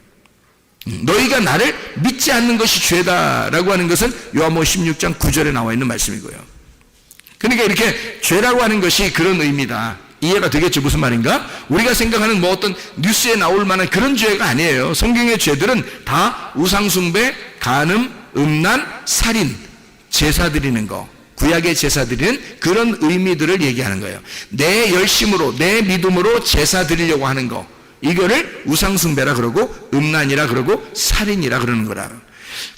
너희가 나를 믿지 않는 것이 죄다라고 하는 것은 요한복음 16장 9절에 나와 있는 말씀이고요. 그러니까 이렇게 죄라고 하는 것이 그런 의미다. 이해가 되겠죠? 무슨 말인가? 우리가 생각하는 뭐 어떤 뉴스에 나올 만한 그런 죄가 아니에요. 성경의 죄들은 다 우상숭배, 간음, 음란, 살인, 제사 드리는 거, 구약의 제사 드리는 그런 의미들을 얘기하는 거예요. 내 열심으로, 내 믿음으로 제사 드리려고 하는 거, 이거를 우상숭배라 그러고 음란이라 그러고 살인이라 그러는 거라.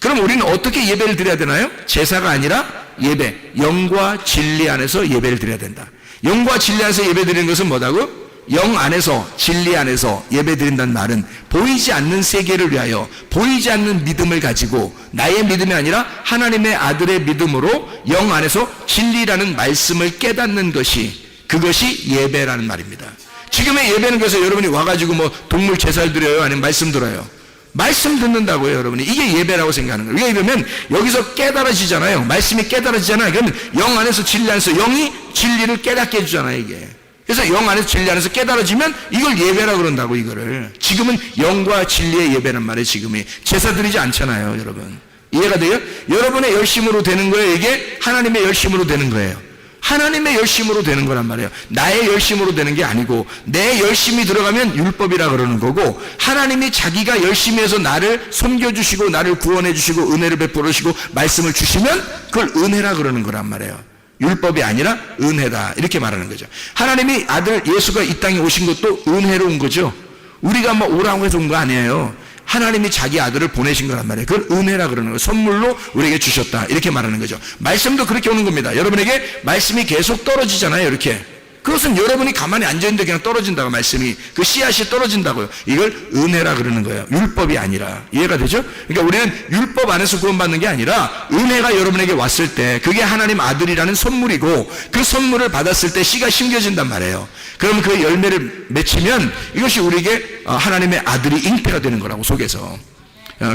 그럼 우리는 어떻게 예배를 드려야 되나요? 제사가 아니라 예배, 영과 진리 안에서 예배를 드려야 된다. 영과 진리 안에서 예배 드리는 것은 뭐다고? 영 안에서, 진리 안에서 예배 드린다는 말은 보이지 않는 세계를 위하여 보이지 않는 믿음을 가지고, 나의 믿음이 아니라 하나님의 아들의 믿음으로 영 안에서 진리라는 말씀을 깨닫는 것이, 그것이 예배라는 말입니다. 지금의 예배는 그래서 여러분이 와가지고 뭐 동물 제사를 드려요? 아니면 말씀 들어요? 말씀 듣는다고요, 여러분이. 이게 예배라고 생각하는 거예요. 왜 이러면 여기서 깨달아지잖아요. 말씀이 깨달아지잖아요. 그러면 영 안에서, 진리 안에서, 영이 진리를 깨닫게 해주잖아요, 이게. 그래서 영 안에서, 진리 안에서 깨달아지면 이걸 예배라고 그런다고, 이거를. 지금은 영과 진리의 예배란 말이에요, 지금이. 제사 드리지 않잖아요, 여러분. 이해가 돼요? 여러분의 열심으로 되는 거예요, 이게? 하나님의 열심으로 되는 거예요. 하나님의 열심으로 되는 거란 말이에요. 나의 열심으로 되는 게 아니고, 내 열심이 들어가면 율법이라 그러는 거고, 하나님이 자기가 열심히 해서 나를 섬겨주시고 나를 구원해 주시고 은혜를 베풀어 주시고 말씀을 주시면 그걸 은혜라 그러는 거란 말이에요. 율법이 아니라 은혜다, 이렇게 말하는 거죠. 하나님이 아들 예수가 이 땅에 오신 것도 은혜로 온 거죠. 우리가 뭐 오라고 해서 온 거 아니에요. 하나님이 자기 아들을 보내신 거란 말이에요. 그걸 은혜라 그러는 거예요. 선물로 우리에게 주셨다, 이렇게 말하는 거죠. 말씀도 그렇게 오는 겁니다. 여러분에게 말씀이 계속 떨어지잖아요, 이렇게. 그것은 여러분이 가만히 앉아있는데 그냥 떨어진다고, 말씀이. 그 씨앗이 떨어진다고요. 이걸 은혜라 그러는 거예요. 율법이 아니라. 이해가 되죠? 그러니까 우리는 율법 안에서 구원받는 게 아니라 은혜가 여러분에게 왔을 때 그게 하나님 아들이라는 선물이고, 그 선물을 받았을 때 씨가 심겨진단 말이에요. 그럼 그 열매를 맺히면 이것이 우리에게 하나님의 아들이 잉태가 되는 거라고, 속에서.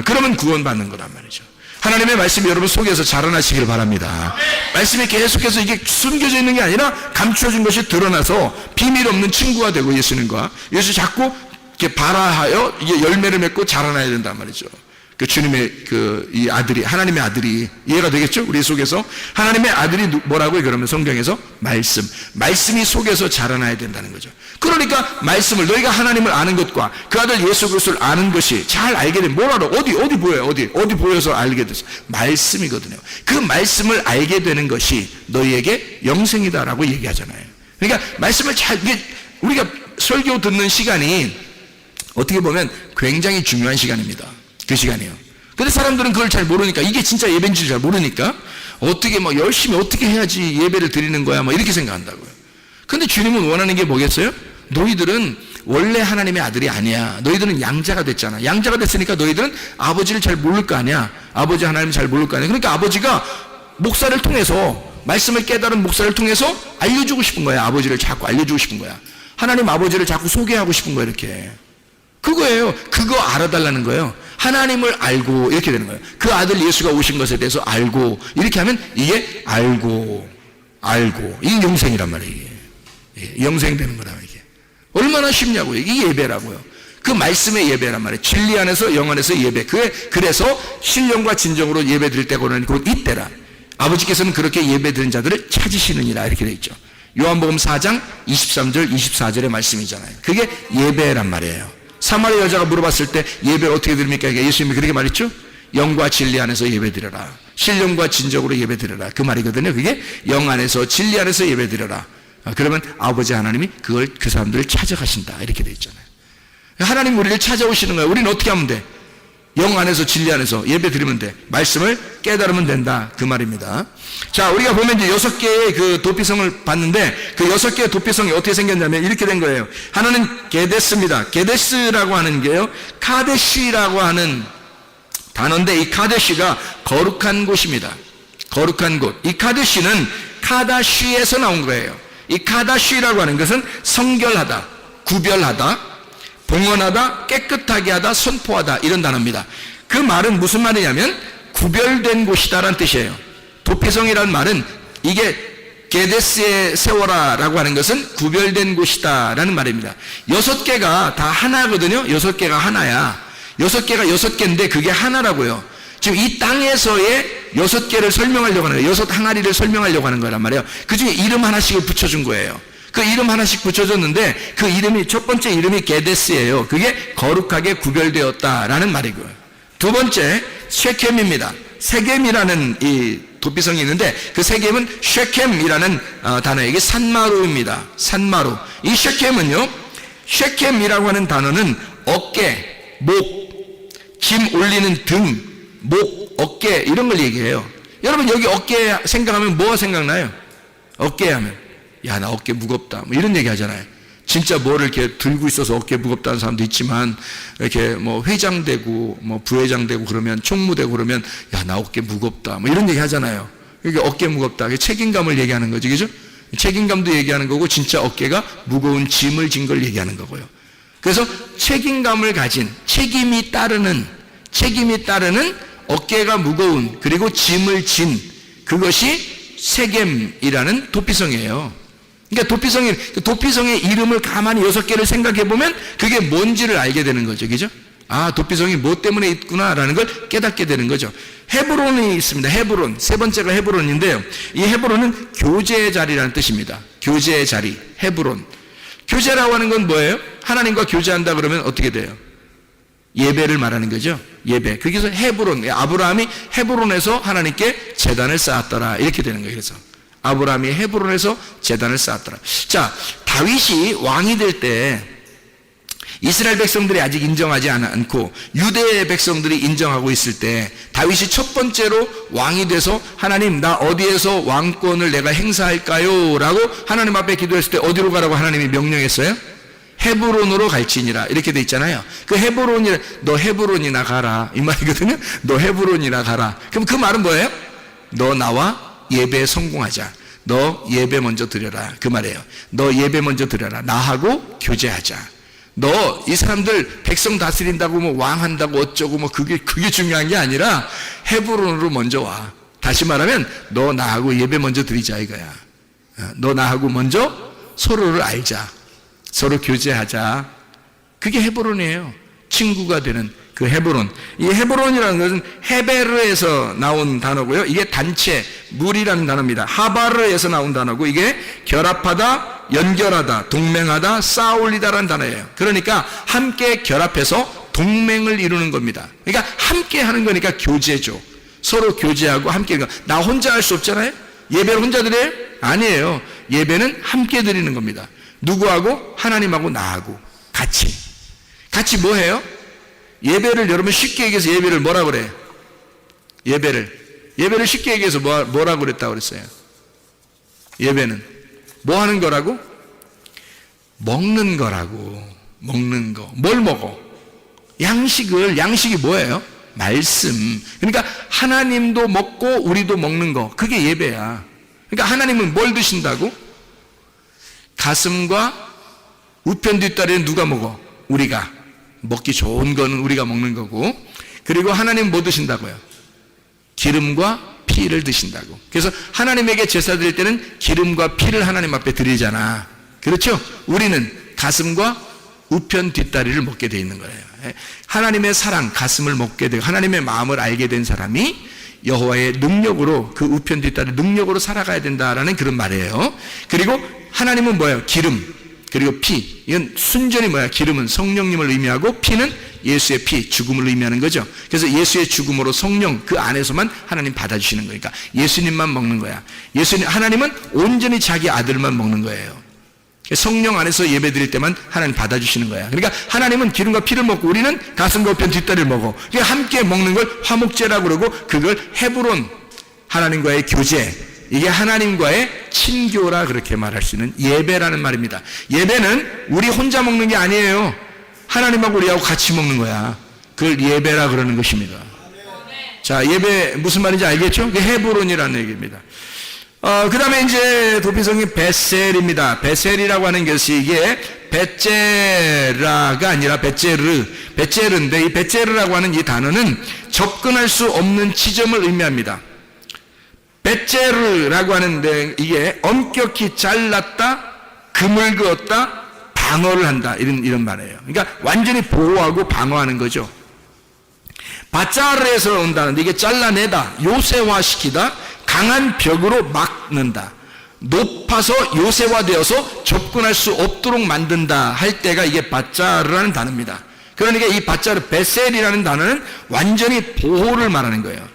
그러면 구원받는 거란 말이죠. 하나님의 말씀이 여러분 속에서 자라나시길 바랍니다. 말씀이 계속해서 이게 숨겨져 있는 게 아니라 감추어진 것이 드러나서 비밀 없는 친구가 되고, 예수님과 예수 자꾸 이렇게 발화하여 이게 열매를 맺고 자라나야 된단 말이죠. 그 주님의 이 아들이, 하나님의 아들이. 이해가 되겠죠? 우리 속에서 하나님의 아들이 뭐라고요? 그러면 성경에서 말씀이 속에서 자라나야 된다는 거죠. 그러니까 말씀을, 너희가 하나님을 아는 것과 그 아들 예수 그리스도를 아는 것이, 잘 알게 되면 뭐라고? 어디 보여요? 어디 보여서 알게 됐어? 말씀이거든요. 그 말씀을 알게 되는 것이 너희에게 영생이다라고 얘기하잖아요. 그러니까 말씀을 잘, 우리가 설교 듣는 시간이 어떻게 보면 굉장히 중요한 시간입니다. 그 시간이에요. 근데 사람들은 그걸 잘 모르니까, 이게 진짜 예배인지 잘 모르니까 어떻게 뭐 열심히 어떻게 해야지 예배를 드리는 거야, 뭐 이렇게 생각한다고요. 근데 주님은 원하는 게 뭐겠어요? 너희들은 원래 하나님의 아들이 아니야. 너희들은 양자가 됐잖아. 양자가 됐으니까 너희들은 아버지를 잘 모를 거 아니야. 아버지 하나님을 잘 모를 거 아니야. 그러니까 아버지가 목사를 통해서, 말씀을 깨달은 목사를 통해서 알려주고 싶은 거야. 아버지를 자꾸 알려주고 싶은 거야. 하나님 아버지를 자꾸 소개하고 싶은 거야, 이렇게. 그거예요. 그거 알아달라는 거예요. 하나님을 알고, 이렇게 되는 거예요. 그 아들 예수가 오신 것에 대해서 알고, 이렇게 하면 이게 알고. 알고. 이게 영생이란 말이에요. 이게. 영생되는 거라 이게. 얼마나 쉽냐고요. 이게 예배라고요. 그 말씀의 예배란 말이에요. 진리 안에서 영 안에서 예배. 그래서 신령과 진정으로 예배 드릴 때가 오나니 곧 이때라. 아버지께서는 그렇게 예배 드리는 자들을 찾으시느니라 이렇게 되어 있죠. 요한복음 4장 23절 24절의 말씀이잖아요. 그게 예배란 말이에요. 사마리아 여자가 물어봤을 때 예배를 어떻게 드립니까? 예수님이 그렇게 말했죠. 영과 진리 안에서 예배 드려라. 신령과 진정으로 예배 드려라. 그 말이거든요. 그게 영 안에서 진리 안에서 예배 드려라. 그러면 아버지 하나님이 그 사람들을 찾아가신다 이렇게 되어 있잖아요. 하나님 우리를 찾아오시는 거예요. 우리는 어떻게 하면 돼? 영 안에서 진리 안에서 예배 드리면 돼. 말씀을 깨달으면 된다 그 말입니다. 자, 우리가 보면 이제 6개의 그 도피성을 봤는데 그 6개의 도피성이 어떻게 생겼냐면 이렇게 된 거예요. 하나는 게데스입니다. 게데스라고 하는 게요, 카데시라고 하는 단어인데 이 카데시가 거룩한 곳입니다. 거룩한 곳. 이 카데시는 카다쉬에서 나온 거예요. 이 카다쉬라고 하는 것은 성결하다, 구별하다, 봉헌하다, 깨끗하게 하다, 선포하다 이런 단어입니다. 그 말은 무슨 말이냐면 구별된 곳이다라는 뜻이에요. 도피성이라는 말은 이게 게데스에 세워라라고 하는 것은 구별된 곳이다라는 말입니다. 6개가 다 하나거든요. 6개가 하나야. 6개가 6개인데 그게 하나라고요. 지금 이 땅에서의 6개를 설명하려고 하는 거예요. 6 항아리를 설명하려고 하는 거란 말이에요. 그 중에 이름 하나씩을 붙여준 거예요. 그 이름 하나씩 붙여줬는데 그 이름이, 첫 번째 이름이 게데스예요. 그게 거룩하게 구별되었다라는 말이고요. 두 번째 쉐켐입니다. 세겜이라는 이 도피성이 있는데 그 세겜은 쉐켐이라는 단어예요. 이게 산마루입니다. 산마루. 이 쉐켐은요, 쉐켐이라고 하는 단어는 어깨, 목, 짐 올리는 등, 목, 어깨 이런 걸 얘기해요. 여러분 여기 어깨 생각하면 뭐가 생각나요? 어깨 하면 야, 나 어깨 무겁다 뭐 이런 얘기 하잖아요. 진짜 뭐를 이렇게 들고 있어서 어깨 무겁다는 사람도 있지만 이렇게 뭐 회장 되고 뭐 부회장 되고 그러면 총무되고 그러면 야, 나 어깨 무겁다 뭐 이런 얘기 하잖아요. 이게 어깨 무겁다. 책임감을 얘기하는 거죠. 그죠? 책임감도 얘기하는 거고 진짜 어깨가 무거운 짐을 진 걸 얘기하는 거고요. 그래서 책임감을 가진, 책임이 따르는 어깨가 무거운 그리고 짐을 진 그것이 세겜이라는 도피성이에요. 그러니까 도피성의 이름을 가만히 6개를 생각해 보면 그게 뭔지를 알게 되는 거죠. 그죠? 아, 도피성이 뭐 때문에 있구나라는 걸 깨닫게 되는 거죠. 헤브론이 있습니다. 헤브론. 세 번째가 헤브론인데요. 이 헤브론은 교제의 자리라는 뜻입니다. 교제의 자리. 헤브론. 교제라고 하는 건 뭐예요? 하나님과 교제한다 그러면 어떻게 돼요? 예배를 말하는 거죠. 예배. 거기서 헤브론, 아브라함이 헤브론에서 하나님께 제단을 쌓았더라 이렇게 되는 거예요. 그래서 아브라함이 헤브론에서 제단을 쌓았더라. 자, 다윗이 왕이 될 때 이스라엘 백성들이 아직 인정하지 않고 유대 백성들이 인정하고 있을 때 다윗이 첫 번째로 왕이 돼서 하나님 나 어디에서 왕권을 내가 행사할까요? 라고 하나님 앞에 기도했을 때 어디로 가라고 하나님이 명령했어요? 헤브론으로 갈지니라 이렇게 돼 있잖아요. 그 헤브론이, 너 헤브론이나 가라 이 말이거든요. 너 헤브론이나 가라. 그럼 그 말은 뭐예요? 너 나와 예배에 성공하자. 너 예배 먼저 드려라 그 말이에요. 너 예배 먼저 드려라. 나하고 교제하자. 너 이 사람들 백성 다스린다고 뭐 왕한다고 어쩌고 뭐 그게 중요한 게 아니라 헤브론으로 먼저 와. 다시 말하면 너 나하고 예배 먼저 드리자 이거야. 너 나하고 먼저 서로를 알자. 서로 교제하자. 그게 헤브론이에요. 친구가 되는 그 헤브론. 이 헤브론이라는 것은 헤베르에서 나온 단어고요. 이게 단체, 물이라는 단어입니다. 하바르에서 나온 단어고 이게 결합하다, 연결하다, 동맹하다, 쌓아올리다라는 단어예요. 그러니까 함께 결합해서 동맹을 이루는 겁니다. 그러니까 함께 하는 거니까 교제죠. 서로 교제하고 함께. 나 혼자 할 수 없잖아요. 예배를 혼자 드려요? 아니에요. 예배는 함께 드리는 겁니다. 누구하고? 하나님하고 나하고 같이 뭐 해요? 예배를 여러분 쉽게 얘기해서 예배를 뭐라 그래요? 예배를 쉽게 얘기해서 뭐라고 그랬다고 그랬어요? 예배는 뭐 하는 거라고? 먹는 거라고. 먹는 거. 뭘 먹어? 양식이 뭐예요? 말씀. 그러니까 하나님도 먹고 우리도 먹는 거. 그게 예배야. 그러니까 하나님은 뭘 드신다고? 가슴과 우편 뒷다리는 누가 먹어? 우리가. 먹기 좋은 거는 우리가 먹는 거고. 그리고 하나님 뭐 드신다고요? 기름과 피를 드신다고. 그래서 하나님에게 제사 드릴 때는 기름과 피를 하나님 앞에 드리잖아. 그렇죠? 우리는 가슴과 우편 뒷다리를 먹게 돼 있는 거예요. 하나님의 사랑, 가슴을 먹게 되고 하나님의 마음을 알게 된 사람이 여호와의 능력으로, 그 우편 뒷다리 능력으로 살아가야 된다라는 그런 말이에요. 그리고 하나님은 뭐예요? 기름, 그리고 피. 이건 순전히 뭐야? 기름은 성령님을 의미하고 피는 예수의 피, 죽음을 의미하는 거죠. 그래서 예수의 죽음으로 성령, 그 안에서만 하나님 받아주시는 거니까 예수님만 먹는 거야. 하나님은 온전히 자기 아들만 먹는 거예요. 성령 안에서 예배 드릴 때만 하나님 받아주시는 거야. 그러니까 하나님은 기름과 피를 먹고 우리는 가슴과 우편 뒷다리를 먹어. 그러니까 함께 먹는 걸 화목제라고 그러고, 그걸 헤브론, 하나님과의 교제, 이게 하나님과의 친교라 그렇게 말할 수 있는 예배라는 말입니다. 예배는 우리 혼자 먹는 게 아니에요. 하나님하고 우리하고 같이 먹는 거야. 그걸 예배라 그러는 것입니다. 자, 예배 무슨 말인지 알겠죠? 그게 헤브론이라는 얘기입니다. 그 다음에 이제 도피성이 베셀입니다. 베셀이라고 하는 것이 이게 베제라가 아니라 베제르인데, 이 베제르라고 하는 이 단어는 접근할 수 없는 지점을 의미합니다. 베제르라고 하는데 이게 엄격히 잘랐다, 금을 그었다, 방어를 한다, 이런 말이에요. 그러니까 완전히 보호하고 방어하는 거죠. 바짜르에서 온다는데 이게 잘라내다, 요새화시키다, 강한 벽으로 막는다, 높아서 요새화되어서 접근할 수 없도록 만든다 할 때가 이게 바짜르라는 단어입니다. 그러니까 이 바짜르, 베셀이라는 단어는 완전히 보호를 말하는 거예요.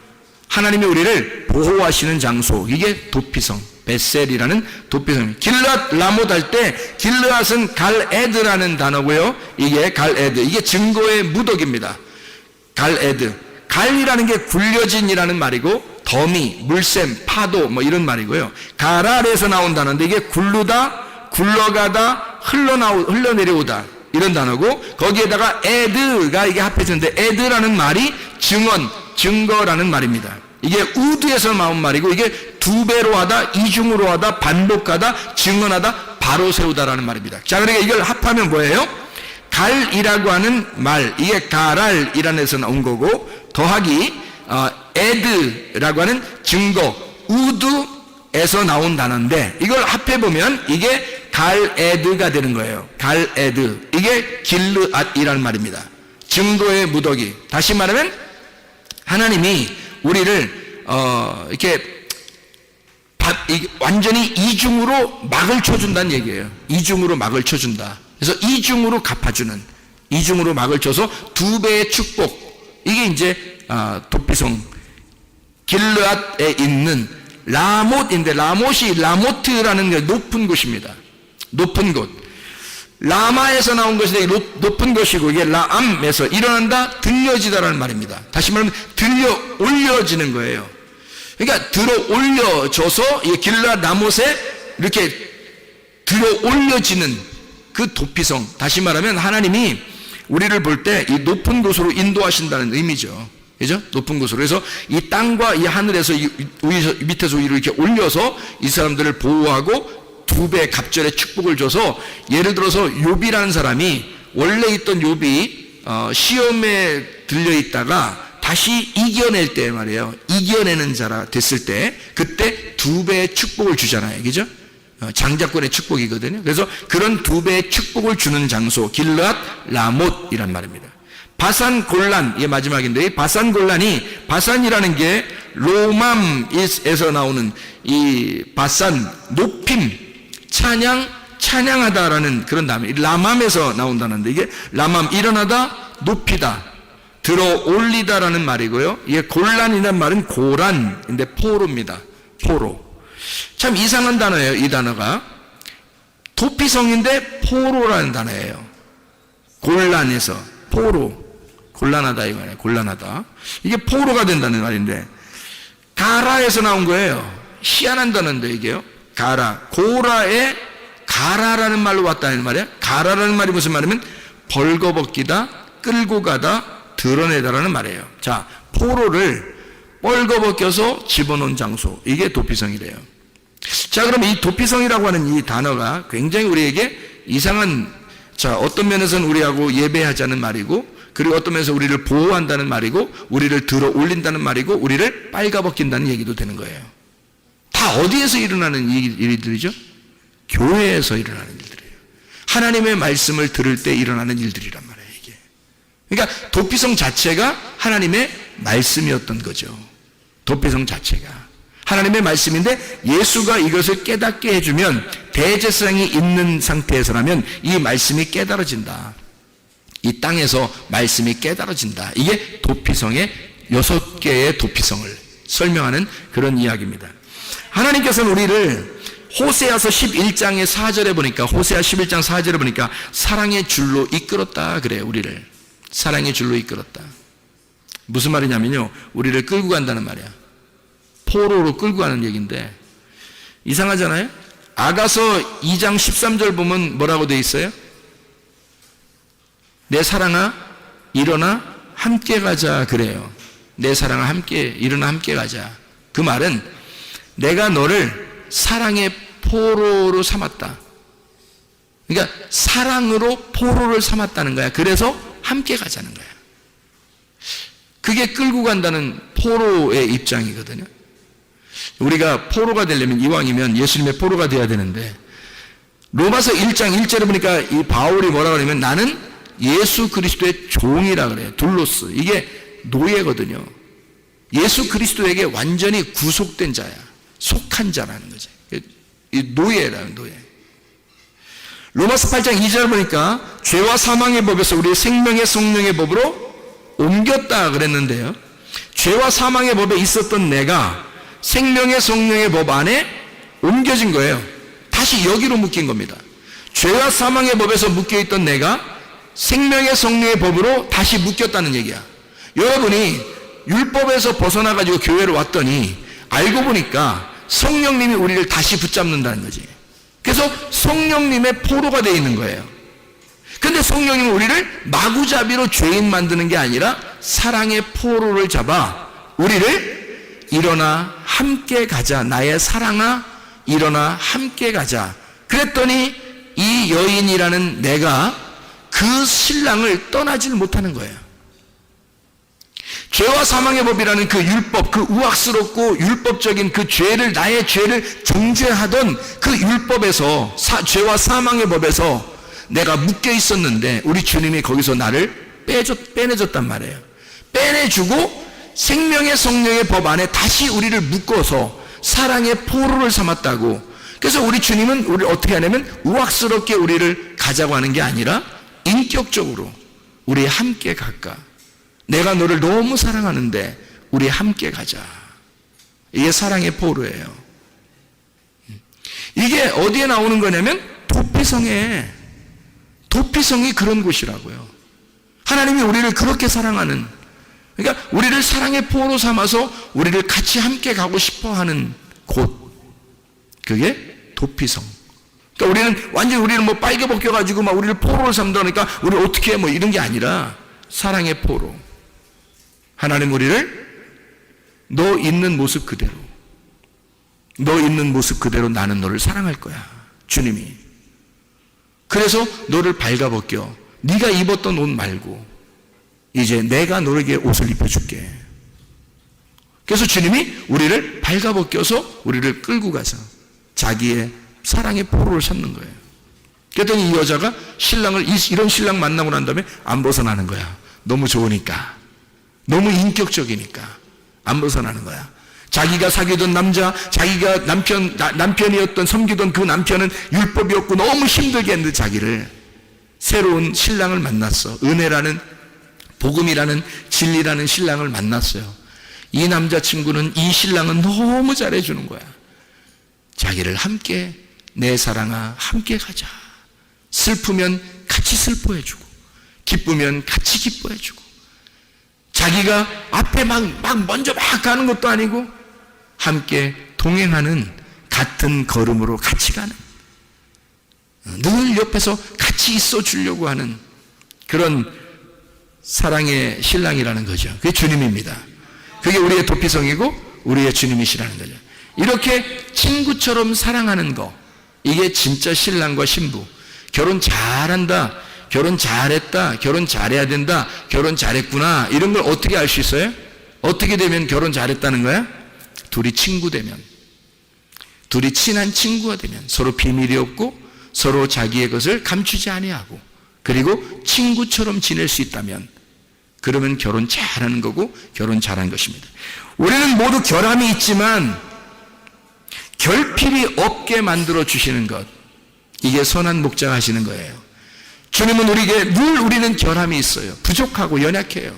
하나님이 우리를 보호하시는 장소, 이게 도피성, 베셀이라는 도피성. 길르앗 라못 할 때 길르앗은 갈에드라는 단어고요. 이게 갈에드, 이게 증거의 무더기입니다. 갈에드, 갈이라는 게 굴려진이라는 말이고, 더미, 물샘, 파도 뭐 이런 말이고요. 가랄에서 나온 단어인데 이게 굴르다, 굴러가다, 흘러내려오다 이런 단어고, 거기에다가 에드가 이게 합해졌는데, 에드라는 말이 증언, 증거라는 말입니다. 이게 우드에서 나온 말이고, 이게 두 배로 하다, 이중으로 하다, 반복하다, 증언하다, 바로 세우다라는 말입니다. 자, 그러니까 이걸 합하면 뭐예요? 갈이라고 하는 말, 이게 가랄이라는 데서 나온 거고, 더하기 에드라고 하는 증거, 우드에서 나온 단어인데, 이걸 합해보면 이게 갈에드가 되는 거예요. 갈에드, 이게 길르앗이라는 말입니다. 증거의 무더기. 다시 말하면 하나님이 우리를 이렇게 완전히 이중으로 막을 쳐준다는 얘기예요. 이중으로 막을 쳐준다. 그래서 이중으로 갚아주는, 이중으로 막을 쳐서 두 배의 축복. 이게 이제 도피성 길르앗에 있는 라못인데, 라못이 라모트라는 게 높은 곳입니다. 높은 곳. 라마에서 나온 것이 높은 것이고, 이게 라암에서 일어난다, 들려지다라는 말입니다. 다시 말하면 들려 올려지는 거예요. 그러니까 들어 올려져서 이 길르앗 라못에 이렇게 들어 올려지는 그 도피성. 다시 말하면 하나님이 우리를 볼 때 이 높은 곳으로 인도하신다는 의미죠. 그죠? 높은 곳으로. 그래서 이 땅과 이 하늘에서 밑에서 위로 이렇게 올려서 이 사람들을 보호하고 두 배 갑절의 축복을 줘서, 예를 들어서 욥이라는 사람이 원래 있던 욥이 시험에 들려 있다가 다시 이겨낼 때 말이에요. 이겨내는 자라 됐을 때, 그때 두 배의 축복을 주잖아요. 그죠? 장자권의 축복이거든요. 그래서 그런 두 배의 축복을 주는 장소, 길르앗 라못이란 말입니다. 바산 골란, 이게 마지막인데, 이 바산 골란이, 바산이라는 게 로맘에서 나오는 이 바산, 높임, 찬양하다라는 그런 단어, 라맘에서 나온다는데, 이게 라맘, 일어나다, 높이다, 들어 올리다라는 말이고요. 이게 골란이라는 말은 고란인데 포로입니다. 포로. 참 이상한 단어예요. 이 단어가 도피성인데 포로라는 단어예요. 골란에서 포로, 곤란하다 이 말이에요. 곤란하다. 이게 포로가 된다는 말인데, 가라에서 나온 거예요. 희한한 단어인데 이게요. 가라, 고라에 가라라는 말로 왔다는 말이에요. 가라라는 말이 무슨 말이면 벌거벗기다, 끌고 가다, 드러내다라는 말이에요. 자, 포로를 벌거벗겨서 집어넣은 장소, 이게 도피성이래요. 자, 그럼 이 도피성이라고 하는 이 단어가 굉장히 우리에게 이상한, 자, 어떤 면에서는 우리하고 예배하자는 말이고, 그리고 어떤 면에서 우리를 보호한다는 말이고, 우리를 들어 올린다는 말이고, 우리를 빨가벗긴다는 얘기도 되는 거예요. 다 어디에서 일어나는 일들이죠? 교회에서 일어나는 일들이에요. 하나님의 말씀을 들을 때 일어나는 일들이란 말이에요, 이게. 그러니까 도피성 자체가 하나님의 말씀이었던 거죠. 도피성 자체가 하나님의 말씀인데, 예수가 이것을 깨닫게 해주면, 대제사장이 있는 상태에서라면 이 말씀이 깨달아진다. 이 땅에서 말씀이 깨달아진다. 이게 도피성의 6개의 도피성을 설명하는 그런 이야기입니다. 하나님께서는 우리를 호세아서 11장의 4절에 보니까, 호세아 11장 4절에 보니까 사랑의 줄로 이끌었다 그래요. 우리를 사랑의 줄로 이끌었다. 무슨 말이냐면요, 우리를 끌고 간다는 말이야. 포로로 끌고 가는 얘기인데, 이상하잖아요. 아가서 2장 13절 보면 뭐라고 돼 있어요? 내 사랑아 일어나 함께 가자 그래요. 내 사랑아 함께 일어나 함께 가자. 그 말은 내가 너를 사랑의 포로로 삼았다. 그러니까 사랑으로 포로를 삼았다는 거야. 그래서 함께 가자는 거야. 그게 끌고 간다는 포로의 입장이거든요. 우리가 포로가 되려면, 이왕이면 예수님의 포로가 돼야 되는데, 로마서 1장 1절에 보니까 이 바울이 뭐라 그러냐면, 나는 예수 그리스도의 종이라 그래요. 둘로스. 이게 노예거든요. 예수 그리스도에게 완전히 구속된 자야. 속한 자라는 거지. 이 노예라는 노예. 로마서 8장 2절 보니까 죄와 사망의 법에서 우리의 생명의 성령의 법으로 옮겼다 그랬는데요. 죄와 사망의 법에 있었던 내가 생명의 성령의 법 안에 옮겨진 거예요. 다시 여기로 묶인 겁니다. 죄와 사망의 법에서 묶여있던 내가 생명의 성령의 법으로 다시 묶였다는 얘기야. 여러분이 율법에서 벗어나가지고 교회로 왔더니 알고 보니까 성령님이 우리를 다시 붙잡는다는 거지. 그래서 성령님의 포로가 되어 있는 거예요. 근데 성령님은 우리를 마구잡이로 죄인 만드는 게 아니라 사랑의 포로를 잡아 우리를 일어나 함께 가자. 나의 사랑아 일어나 함께 가자. 그랬더니 이 여인이라는 내가 그 신랑을 떠나질 못하는 거예요. 죄와 사망의 법이라는 그 율법, 그 우악스럽고 율법적인 그 죄를, 나의 죄를 정죄하던 그 율법에서, 죄와 사망의 법에서 내가 묶여 있었는데 우리 주님이 거기서 나를 빼내줬단 말이에요. 빼내주고 생명의 성령의 법 안에 다시 우리를 묶어서 사랑의 포로를 삼았다고. 그래서 우리 주님은 우리를 어떻게 하냐면 우악스럽게 우리를 가자고 하는 게 아니라 인격적으로 우리 함께 갈까. 내가 너를 너무 사랑하는데 우리 함께 가자. 이게 사랑의 포로예요. 이게 어디에 나오는 거냐면 도피성에. 도피성이 그런 곳이라고요. 하나님이 우리를 그렇게 사랑하는, 그러니까 우리를 사랑의 포로 삼아서 우리를 같이 함께 가고 싶어 하는 곳. 그게 도피성. 그러니까 우리는 완전히 우리를 뭐 빨개 벗겨가지고 막 우리를 포로를 삼다 그러니까 우리 어떻게 해 뭐 이런 게 아니라 사랑의 포로. 하나님 우리를 너 있는 모습 그대로, 너 있는 모습 그대로 나는 너를 사랑할 거야. 주님이. 그래서 너를 발가벗겨. 네가 입었던 옷 말고 이제 내가 너에게 옷을 입혀줄게. 그래서 주님이 우리를 발가벗겨서 우리를 끌고 가서 자기의 사랑의 포로를 삼는 거예요. 그랬더니 이 여자가 신랑을, 이런 신랑 만나고 난 다음에 안 벗어나는 거야. 너무 좋으니까, 너무 인격적이니까 안 벗어나는 거야. 자기가 사귀던 남자, 자기가 남편이었던, 섬기던 그 남편은 율법이었고 너무 힘들게 했는데 자기를, 새로운 신랑을 만났어. 은혜라는, 복음이라는, 진리라는 신랑을 만났어요. 이 남자친구는, 이 신랑은 너무 잘해주는 거야. 자기를 함께, 내 사랑아 함께 가자. 슬프면 같이 슬퍼해주고 기쁘면 같이 기뻐해주고, 자기가 앞에 막 먼저 막 가는 것도 아니고 함께 동행하는, 같은 걸음으로 같이 가는, 늘 옆에서 같이 있어 주려고 하는 그런 사랑의 신랑이라는 거죠. 그게 주님입니다. 그게 우리의 도피성이고 우리의 주님이시라는 거죠. 이렇게 친구처럼 사랑하는 거, 이게 진짜 신랑과 신부. 결혼 잘한다, 결혼 잘했다, 결혼 잘해야 된다, 결혼 잘했구나, 이런 걸 어떻게 알 수 있어요? 어떻게 되면 결혼 잘했다는 거야? 둘이 친구 되면, 둘이 친한 친구가 되면, 서로 비밀이 없고 서로 자기의 것을 감추지 아니하고, 그리고 친구처럼 지낼 수 있다면, 그러면 결혼 잘하는 거고 결혼 잘한 것입니다. 우리는 모두 결함이 있지만 결핍이 없게 만들어 주시는 것, 이게 선한 목자가 하시는 거예요. 주님은 우리에게 늘 우리는 결함이 있어요. 부족하고 연약해요.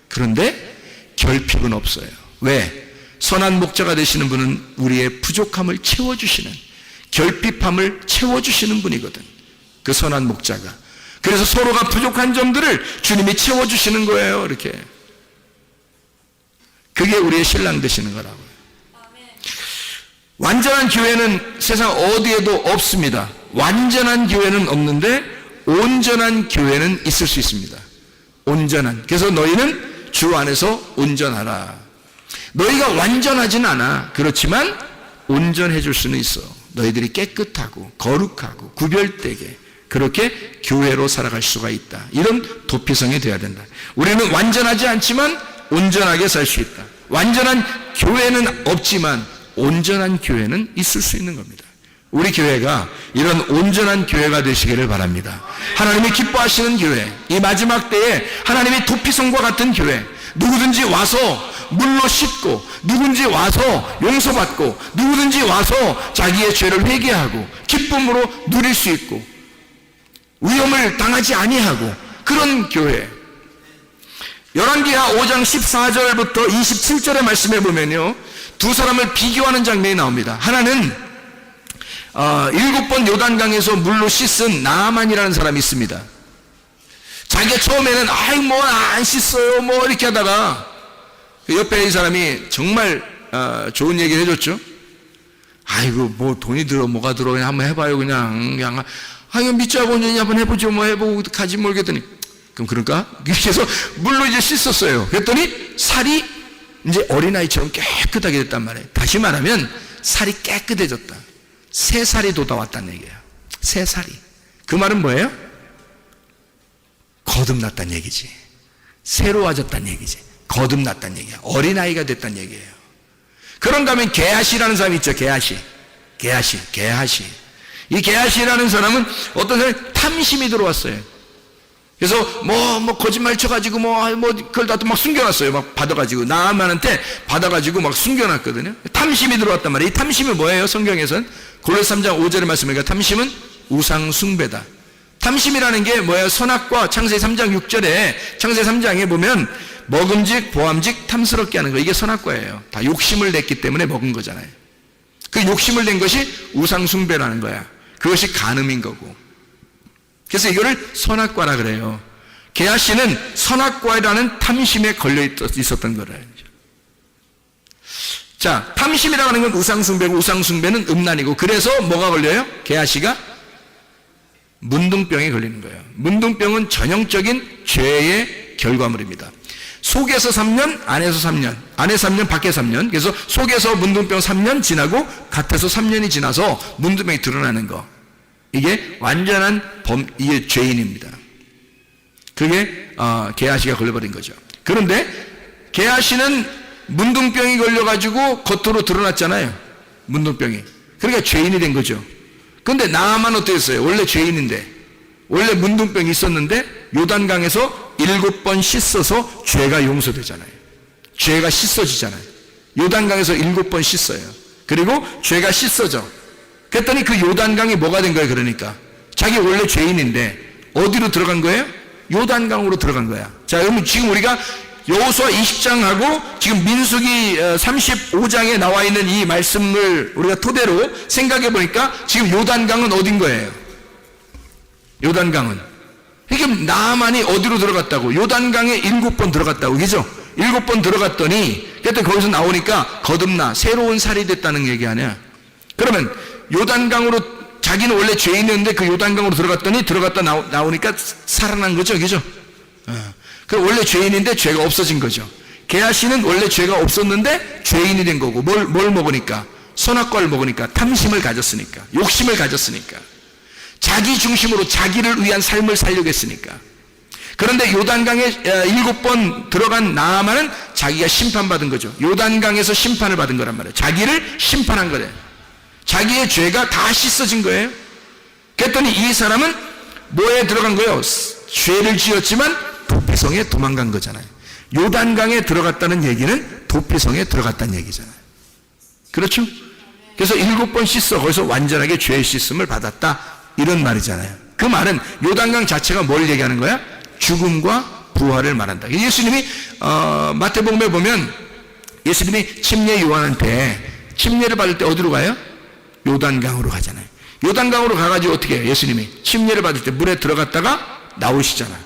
그런데 결핍은 없어요. 왜? 선한 목자가 되시는 분은 우리의 부족함을 채워주시는, 결핍함을 채워주시는 분이거든, 그 선한 목자가. 그래서 서로가 부족한 점들을 주님이 채워주시는 거예요. 이렇게. 그게 우리의 신랑 되시는 거라고요. 완전한 교회는 세상 어디에도 없습니다. 완전한 교회는 없는데 온전한 교회는 있을 수 있습니다. 온전한. 그래서 너희는 주 안에서 온전하라. 너희가 완전하진 않아. 그렇지만 온전해 줄 수는 있어. 너희들이 깨끗하고 거룩하고 구별되게 그렇게 교회로 살아갈 수가 있다. 이런 도피성이 되어야 된다. 우리는 완전하지 않지만 온전하게 살 수 있다. 완전한 교회는 없지만 온전한 교회는 있을 수 있는 겁니다. 우리 교회가 이런 온전한 교회가 되시기를 바랍니다. 하나님이 기뻐하시는 교회, 이 마지막 때에 하나님의 도피성과 같은 교회, 누구든지 와서 물로 씻고, 누구든지 와서 용서받고, 누구든지 와서 자기의 죄를 회개하고 기쁨으로 누릴 수 있고 위험을 당하지 아니하고 그런 교회. 열왕기하 5장 14절부터 27절의 말씀에 보면요, 두 사람을 비교하는 장면이 나옵니다. 하나는 7번 요단강에서 물로 씻은 나아만이라는 사람이 있습니다. 자기가 처음에는 뭐 안 씻어요 뭐 이렇게 하다가 옆에 있는 사람이 정말 좋은 얘기를 해줬죠. 아이고 뭐 돈이 들어 뭐가 들어 그냥 한번 해봐요. 그냥 이거 믿자고 온전히 한번 해보죠. 뭐 해보고 가지 모르겠더니, 그럼 그럴까? 그래서 물로 이제 씻었어요. 그랬더니 살이 이제 어린아이처럼 깨끗하게 됐단 말이에요. 다시 말하면 살이 깨끗해졌다. 새 살이 돋아왔다는 얘기예요. 새 살이. 그 말은 뭐예요? 거듭났다는 얘기지. 새로워졌다는 얘기지. 거듭났다는 얘기야. 어린아이가 됐다는 얘기예요. 그런가 하면 게하시라는 사람이 있죠. 게하시. 이 게하시라는 사람은 어떤 사람이 탐심이 들어왔어요. 그래서 뭐 거짓말 쳐가지고 그걸 다 또 막 숨겨놨어요. 막 받아가지고 나아만한테 받아가지고 막 숨겨놨거든요. 탐심이 들어왔단 말이에요. 이 탐심은 뭐예요? 성경에서는 골로새 3장 5절의 말씀이니까 탐심은 우상 숭배다. 탐심이라는 게 뭐예요? 선악과 창세기 3장 6절에 창세기 3장에 보면 먹음직 보암직 탐스럽게 하는 거, 이게 선악과예요. 다 욕심을 냈기 때문에 먹은 거잖아요. 그 욕심을 낸 것이 우상 숭배라는 거야. 그것이 간음인 거고. 그래서 이거를 선악과라 그래요. 게하시는 선악과라는 탐심에 걸려 있었던 거래요. 자, 탐심이라고 하는 건 우상숭배고, 우상숭배는 음란이고, 그래서 뭐가 걸려요? 게하시가 문둥병에 걸리는 거예요. 문둥병은 전형적인 죄의 결과물입니다. 속에서 3년, 안에서 3년, 안에 3년, 밖에 3년. 그래서 속에서 문둥병 3년 지나고 갓에서 3년이 지나서 문둥병이 드러나는 거. 이게 완전한 이게 죄인입니다. 그게 게하시가 걸려버린 거죠. 그런데 게하시는 문둥병이 걸려가지고 겉으로 드러났잖아요. 문둥병이. 그러니까 죄인이 된 거죠. 그런데 나아만 어땠어요? 원래 죄인인데, 원래 문둥병이 있었는데 요단강에서 7번 씻어서 죄가 용서되잖아요. 죄가 씻어지잖아요. 요단강에서 7번 씻어요. 그리고 죄가 씻어져. 그랬더니 그 요단강이 뭐가 된 거예요? 그러니까 자기 원래 죄인인데 어디로 들어간 거예요? 요단강으로 들어간 거야. 자, 여러분 지금 우리가 여호수아 20장하고 지금 민수기 35장에 나와 있는 이 말씀을 우리가 토대로 생각해 보니까 지금 요단강은 어딘 거예요? 요단강은. 이게 나아만이 어디로 들어갔다고? 요단강에 7번 들어갔다고, 그죠? 7번 들어갔더니 그때 거기서 나오니까 거듭나 새로운 살이 됐다는 얘기 아니야? 그러면 요단강으로, 자기는 원래 죄인이었는데 그 요단강으로 들어갔다 나오니까 살아난 거죠, 그죠? 그 원래 죄인인데 죄가 없어진 거죠. 게하시는 원래 죄가 없었는데 죄인이 된 거고, 뭘 먹으니까? 선악과를 먹으니까, 탐심을 가졌으니까, 욕심을 가졌으니까. 자기 중심으로 자기를 위한 삶을 살려고 했으니까. 그런데 요단강에 7번 들어간 나아만은 자기가 심판받은 거죠. 요단강에서 심판을 받은 거란 말이에요. 자기를 심판한 거래요. 자기의 죄가 다 씻어진 거예요. 그랬더니 이 사람은 뭐에 들어간 거예요? 죄를 지었지만 도피성에 도망간 거잖아요. 요단강에 들어갔다는 얘기는 도피성에 들어갔다는 얘기잖아요. 그렇죠? 그래서 7번 씻어 거기서 완전하게 죄의 씻음을 받았다, 이런 말이잖아요. 그 말은 요단강 자체가 뭘 얘기하는 거야? 죽음과 부활을 말한다. 예수님이 마태복음에 보면 예수님이 침례 요한한테 침례를 받을 때 어디로 가요? 요단강으로 가잖아요. 요단강으로 가가지고 어떻게 해요? 예수님이 침례를 받을 때 물에 들어갔다가 나오시잖아요.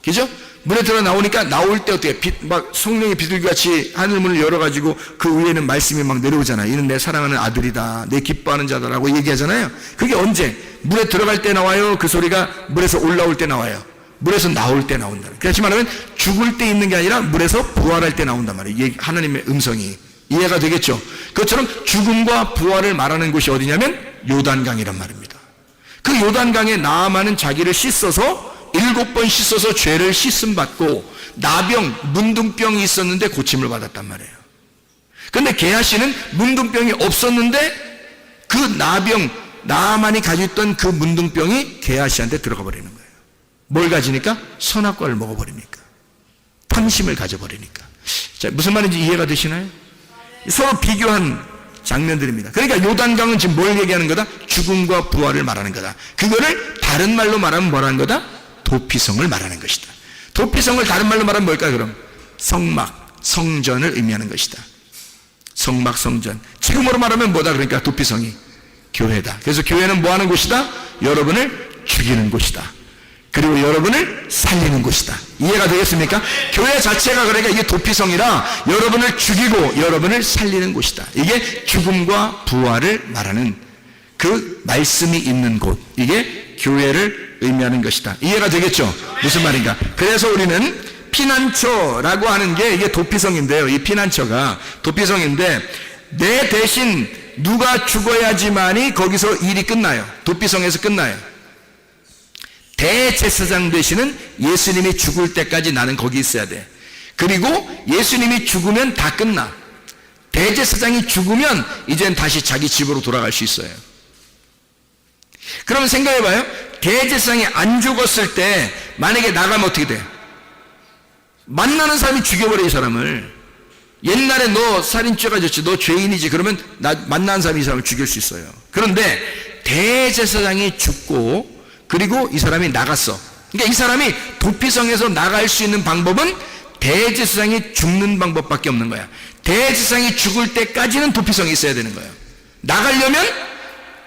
그죠? 물에 들어 나오니까 나올 때 어떻게 막 성령의 비둘기같이 하늘문을 열어가지고 그 위에는 말씀이 막 내려오잖아요. 이는 내 사랑하는 아들이다, 내 기뻐하는 자다라고 얘기하잖아요. 그게 언제? 물에 들어갈 때 나와요? 그 소리가 물에서 올라올 때 나와요? 물에서 나올 때 나온다. 그렇지 말하면 죽을 때 있는 게 아니라 물에서 부활할 때 나온단 말이에요. 하나님의 음성이. 이해가 되겠죠? 그것처럼 죽음과 부활을 말하는 곳이 어디냐면 요단강이란 말입니다. 그 요단강에 나아만은 자기를 씻어서 7번 씻어서 죄를 씻음받고 나병, 문둥병이 있었는데 고침을 받았단 말이에요. 그런데 게하시는 문둥병이 없었는데 그 나아만이 가지고 있던 그 문둥병이 게하시한테 들어가 버리는 거예요. 뭘 가지니까? 선악과를 먹어버리니까. 탐심을 가져버리니까. 자, 무슨 말인지 이해가 되시나요? 서로 비교한 장면들입니다. 그러니까 요단강은 지금 뭘 얘기하는 거다? 죽음과 부활을 말하는 거다. 그거를 다른 말로 말하면 뭐라는 거다? 도피성을 말하는 것이다. 도피성을 다른 말로 말하면 뭘까 그럼? 성막, 성전을 의미하는 것이다. 성막, 성전. 지금으로 말하면 뭐다? 그러니까 도피성이 교회다. 그래서 교회는 뭐 하는 곳이다? 여러분을 죽이는 곳이다. 그리고 여러분을 살리는 곳이다. 이해가 되겠습니까? 교회 자체가 그러니까 이게 도피성이라 여러분을 죽이고 여러분을 살리는 곳이다. 이게 죽음과 부활을 말하는 그 말씀이 있는 곳. 이게 교회를 의미하는 것이다. 이해가 되겠죠? 무슨 말인가? 그래서 우리는 피난처라고 하는 게 이게 도피성인데요. 이 피난처가 도피성인데 내 대신 누가 죽어야지만이 거기서 일이 끝나요. 도피성에서 끝나요. 대제사장 되시는 예수님이 죽을 때까지 나는 거기 있어야 돼. 그리고 예수님이 죽으면 다 끝나. 대제사장이 죽으면 이젠 다시 자기 집으로 돌아갈 수 있어요. 그러면 생각해봐요. 대제사장이 안 죽었을 때 만약에 나가면 어떻게 돼? 만나는 사람이 죽여버려 이 사람을. 옛날에 너 살인죄가 졌지, 너 죄인이지, 그러면 만나는 사람이 이 사람을 죽일 수 있어요. 그런데 대제사장이 죽고 그리고 이 사람이 나갔어. 그러니까 이 사람이 도피성에서 나갈 수 있는 방법은 대제사장이 죽는 방법밖에 없는 거야. 대제사장이 죽을 때까지는 도피성에 있어야 되는 거예요. 나가려면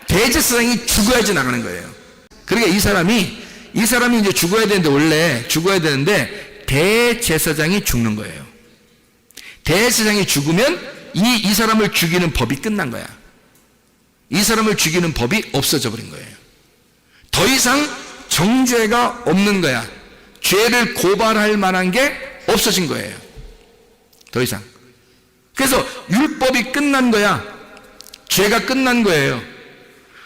대제사장이 죽어야지 나가는 거예요. 그러니까 이 사람이 이제 죽어야 되는데, 원래 죽어야 되는데 대제사장이 죽는 거예요. 대제사장이 죽으면 이 사람을 죽이는 법이 끝난 거야. 이 사람을 죽이는 법이 없어져 버린 거예요. 더 이상 정죄가 없는 거야. 죄를 고발할 만한 게 없어진 거예요. 더 이상. 그래서 율법이 끝난 거야. 죄가 끝난 거예요.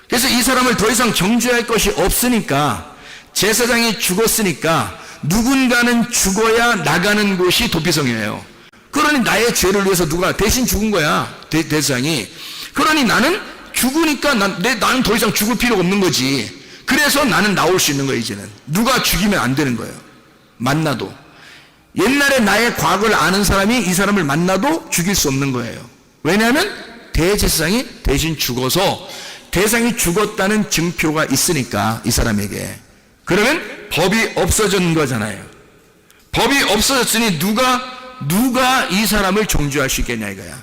그래서 이 사람을 더 이상 정죄할 것이 없으니까, 제사장이 죽었으니까 누군가는 죽어야 나가는 곳이 도피성이에요. 그러니 나의 죄를 위해서 누가 대신 죽은 거야. 대제사장이. 그러니 나는 죽으니까 나는 더 이상 죽을 필요가 없는 거지. 그래서 나는 나올 수 있는 거예요. 이제는 누가 죽이면 안 되는 거예요. 만나도 옛날에 나의 과거를 아는 사람이 이 사람을 만나도 죽일 수 없는 거예요. 왜냐하면 대제사장이 대신 죽어서 대상이 죽었다는 증표가 있으니까 이 사람에게. 그러면 법이 없어진 거잖아요. 법이 없어졌으니 누가 이 사람을 정죄할 수 있겠냐 이거야.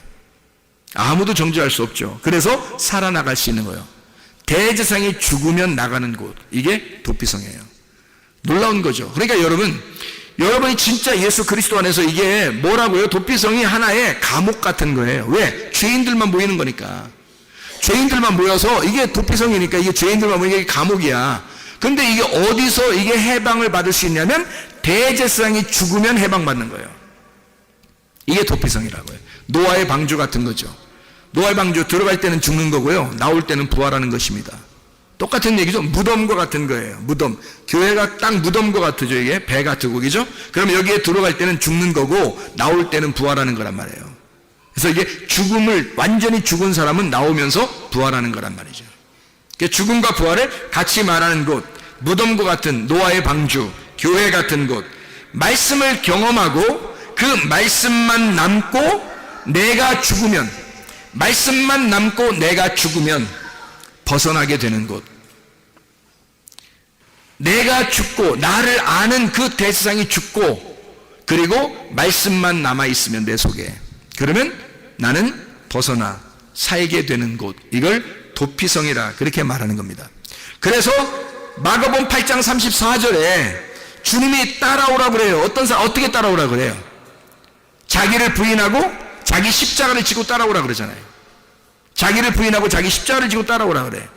아무도 정죄할 수 없죠. 그래서 살아나갈 수 있는 거예요. 대제사장이 죽으면 나가는 곳. 이게 도피성이에요. 놀라운 거죠. 그러니까 여러분이 진짜 예수 그리스도 안에서 이게 뭐라고요? 도피성이 하나의 감옥 같은 거예요. 왜? 죄인들만 모이는 거니까. 죄인들만 모여서 이게 도피성이니까 이게 죄인들만 모이는 게 감옥이야. 근데 이게 어디서 이게 해방을 받을 수 있냐면 대제사장이 죽으면 해방받는 거예요. 이게 도피성이라고요. 노아의 방주 같은 거죠. 노아의 방주 들어갈 때는 죽는 거고요. 나올 때는 부활하는 것입니다. 똑같은 얘기죠. 무덤과 같은 거예요. 무덤. 교회가 딱 무덤과 같죠. 이게 배 같은 거죠. 그럼 여기에 들어갈 때는 죽는 거고 나올 때는 부활하는 거란 말이에요. 그래서 이게 죽음을 완전히 죽은 사람은 나오면서 부활하는 거란 말이죠. 죽음과 부활을 같이 말하는 곳, 무덤과 같은 노아의 방주, 교회 같은 곳, 말씀을 경험하고 그 말씀만 남고 내가 죽으면, 말씀만 남고 내가 죽으면 벗어나게 되는 곳, 내가 죽고 나를 아는 그 대세상이 죽고 그리고 말씀만 남아있으면 내 속에, 그러면 나는 벗어나 살게 되는 곳, 이걸 도피성이라 그렇게 말하는 겁니다. 그래서 마가복음 8장 34절에 주님이 따라오라고 그래요. 어떤 사람 어떻게 따라오라고 그래요? 자기를 부인하고 자기 십자가를 지고 따라오라고 그러잖아요. 자기를 부인하고 자기 십자가를 지고 따라오라고 그래.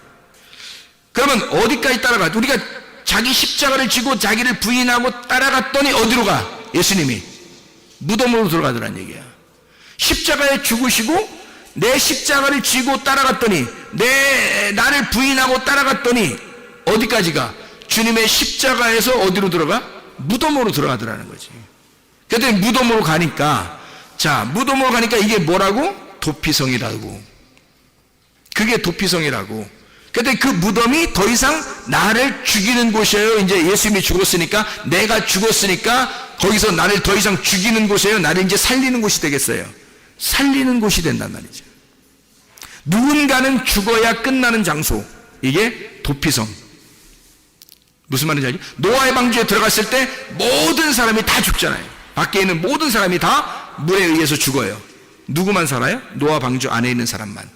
그러면 어디까지 따라가? 우리가 자기 십자가를 지고 자기를 부인하고 따라갔더니 어디로 가? 예수님이 무덤으로 들어가더란 얘기야. 십자가에 죽으시고 내 십자가를 지고 따라갔더니, 나를 부인하고 따라갔더니 어디까지 가? 주님의 십자가에서 어디로 들어가? 무덤으로 들어가더라는 거지. 그랬더니 무덤으로 가니까, 자, 무덤으로 가니까 이게 뭐라고? 도피성이라고. 그게 도피성이라고. 그랬더니 그 무덤이 더 이상 나를 죽이는 곳이에요. 이제 예수님이 죽었으니까, 내가 죽었으니까 거기서 나를 더 이상 죽이는 곳이에요. 나를 이제 살리는 곳이 되겠어요. 살리는 곳이 된단 말이죠. 누군가는 죽어야 끝나는 장소, 이게 도피성. 무슨 말인지 알죠? 노아의 방주에 들어갔을 때 모든 사람이 다 죽잖아요. 밖에 있는 모든 사람이 다 물에 의해서 죽어요. 누구만 살아요? 노아 방주 안에 있는 사람만.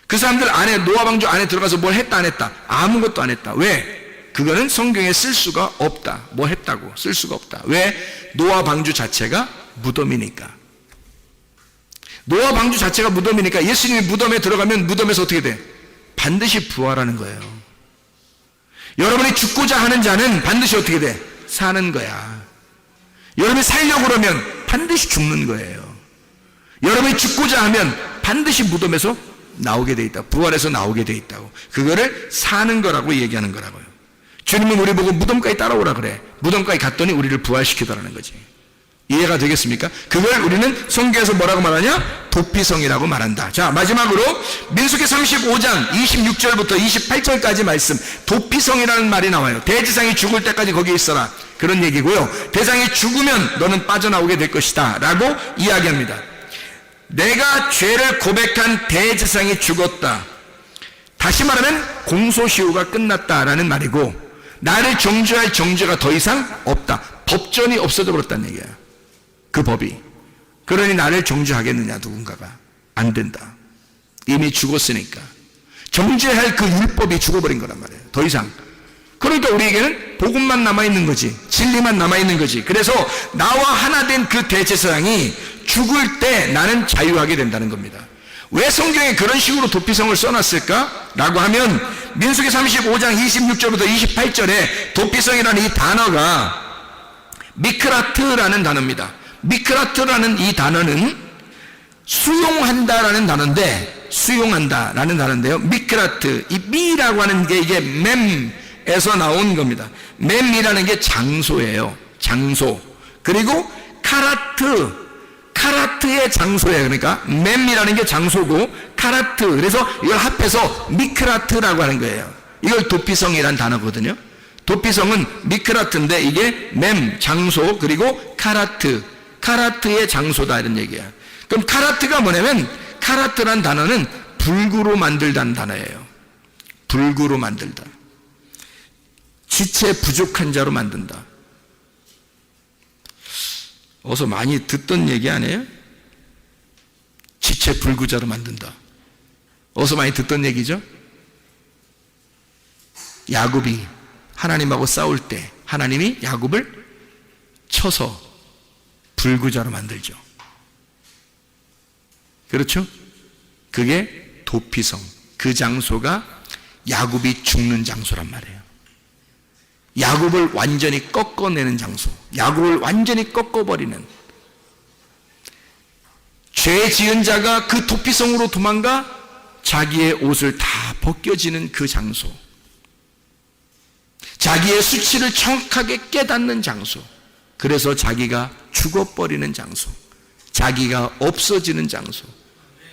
그 사람들 안에, 노아 방주 안에 들어가서 뭘 했다 안 했다? 아무것도 안 했다. 왜? 그거는 성경에 쓸 수가 없다. 뭐 했다고 쓸 수가 없다. 왜? 노아 방주 자체가 무덤이니까. 노아 방주 자체가 무덤이니까 예수님이 무덤에 들어가면 무덤에서 어떻게 돼? 반드시 부활하는 거예요. 여러분이 죽고자 하는 자는 반드시 어떻게 돼? 사는 거야. 여러분이 살려고 그러면 반드시 죽는 거예요. 여러분이 죽고자 하면 반드시 무덤에서 나오게 돼 있다. 부활해서 나오게 돼 있다고. 그거를 사는 거라고 얘기하는 거라고요. 주님은 우리 보고 무덤까지 따라오라 그래. 무덤까지 갔더니 우리를 부활시키더라는 거지. 이해가 되겠습니까? 그걸 우리는 성경에서 뭐라고 말하냐? 도피성이라고 말한다. 자, 마지막으로 민수기 35장 26절부터 28절까지 말씀, 도피성이라는 말이 나와요. 대지상이 죽을 때까지 거기에 있어라, 그런 얘기고요. 대상이 죽으면 너는 빠져나오게 될 것이다 라고 이야기합니다. 내가 죄를 고백한 대지상이 죽었다. 다시 말하면 공소시효가 끝났다라는 말이고, 나를 정죄할 정죄가 더 이상 없다. 법전이 없어져 버렸다는 얘기야. 그 법이. 그러니 나를 정죄하겠느냐, 누군가가? 안 된다. 이미 죽었으니까. 정죄할 그 율법이 죽어버린 거란 말이에요. 더 이상. 그러니까 우리에게는 복음만 남아있는 거지, 진리만 남아있는 거지. 그래서 나와 하나 된 그 대제사장이 죽을 때 나는 자유하게 된다는 겁니다. 왜 성경에 그런 식으로 도피성을 써놨을까? 라고 하면 민수기 35장 26절부터 28절에 도피성이라는 이 단어가 미크라트라는 단어입니다. 미크라트라는 이 단어는 수용한다라는 단어인데, 수용한다라는 단어인데요. 미크라트, 이 미라고 하는 게 이게 mem에서 나온 겁니다. mem이라는 게 장소예요. 장소. 그리고 카라트의 장소예요. 그러니까 mem이라는 게 장소고 카라트, 그래서 이걸 합해서 미크라트라고 하는 거예요. 이걸 도피성이라는 단어거든요. 도피성은 미크라트인데 이게 mem, 장소, 그리고 카라트의 장소다, 이런 얘기야. 그럼 카라트가 뭐냐면, 카라트란 단어는 불구로 만들다는 단어예요. 불구로 만들다. 지체 부족한 자로 만든다. 어서 많이 듣던 얘기 아니에요? 지체 불구자로 만든다. 어서 많이 듣던 얘기죠? 야곱이 하나님하고 싸울 때 하나님이 야곱을 쳐서 불구자로 만들죠. 그렇죠? 그게 도피성. 그 장소가 야곱이 죽는 장소란 말이에요. 야곱을 완전히 꺾어내는 장소, 야곱을 완전히 꺾어버리는, 죄 지은 자가 그 도피성으로 도망가 자기의 옷을 다 벗겨지는 그 장소, 자기의 수치를 정확하게 깨닫는 장소, 그래서 자기가 죽어버리는 장소, 자기가 없어지는 장소,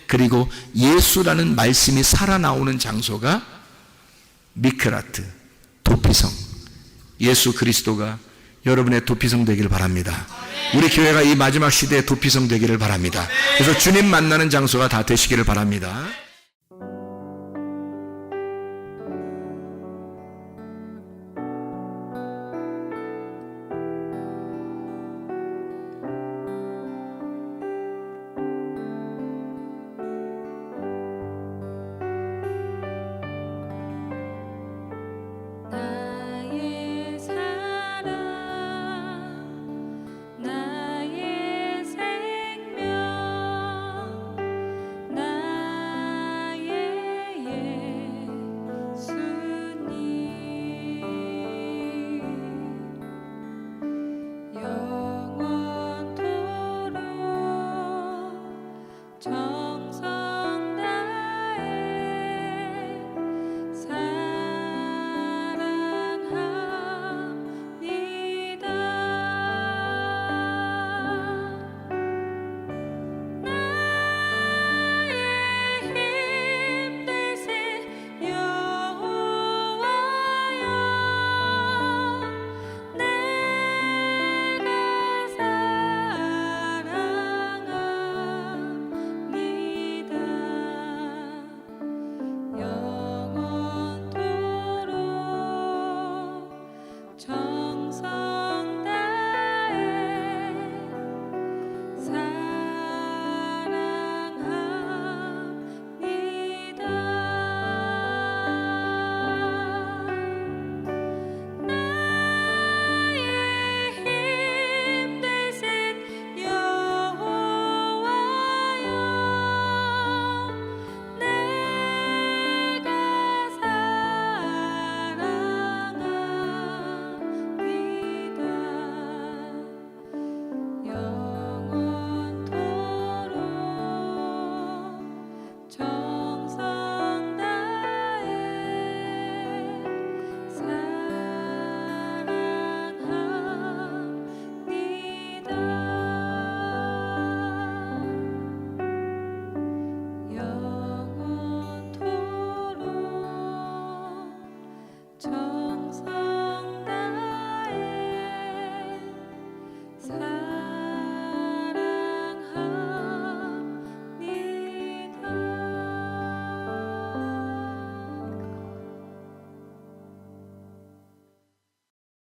그리고 예수라는 말씀이 살아나오는 장소가 미크라트, 도피성, 예수 그리스도가 여러분의 도피성 되기를 바랍니다. 우리 교회가 이 마지막 시대에 도피성 되기를 바랍니다. 그래서 주님 만나는 장소가 다 되시기를 바랍니다.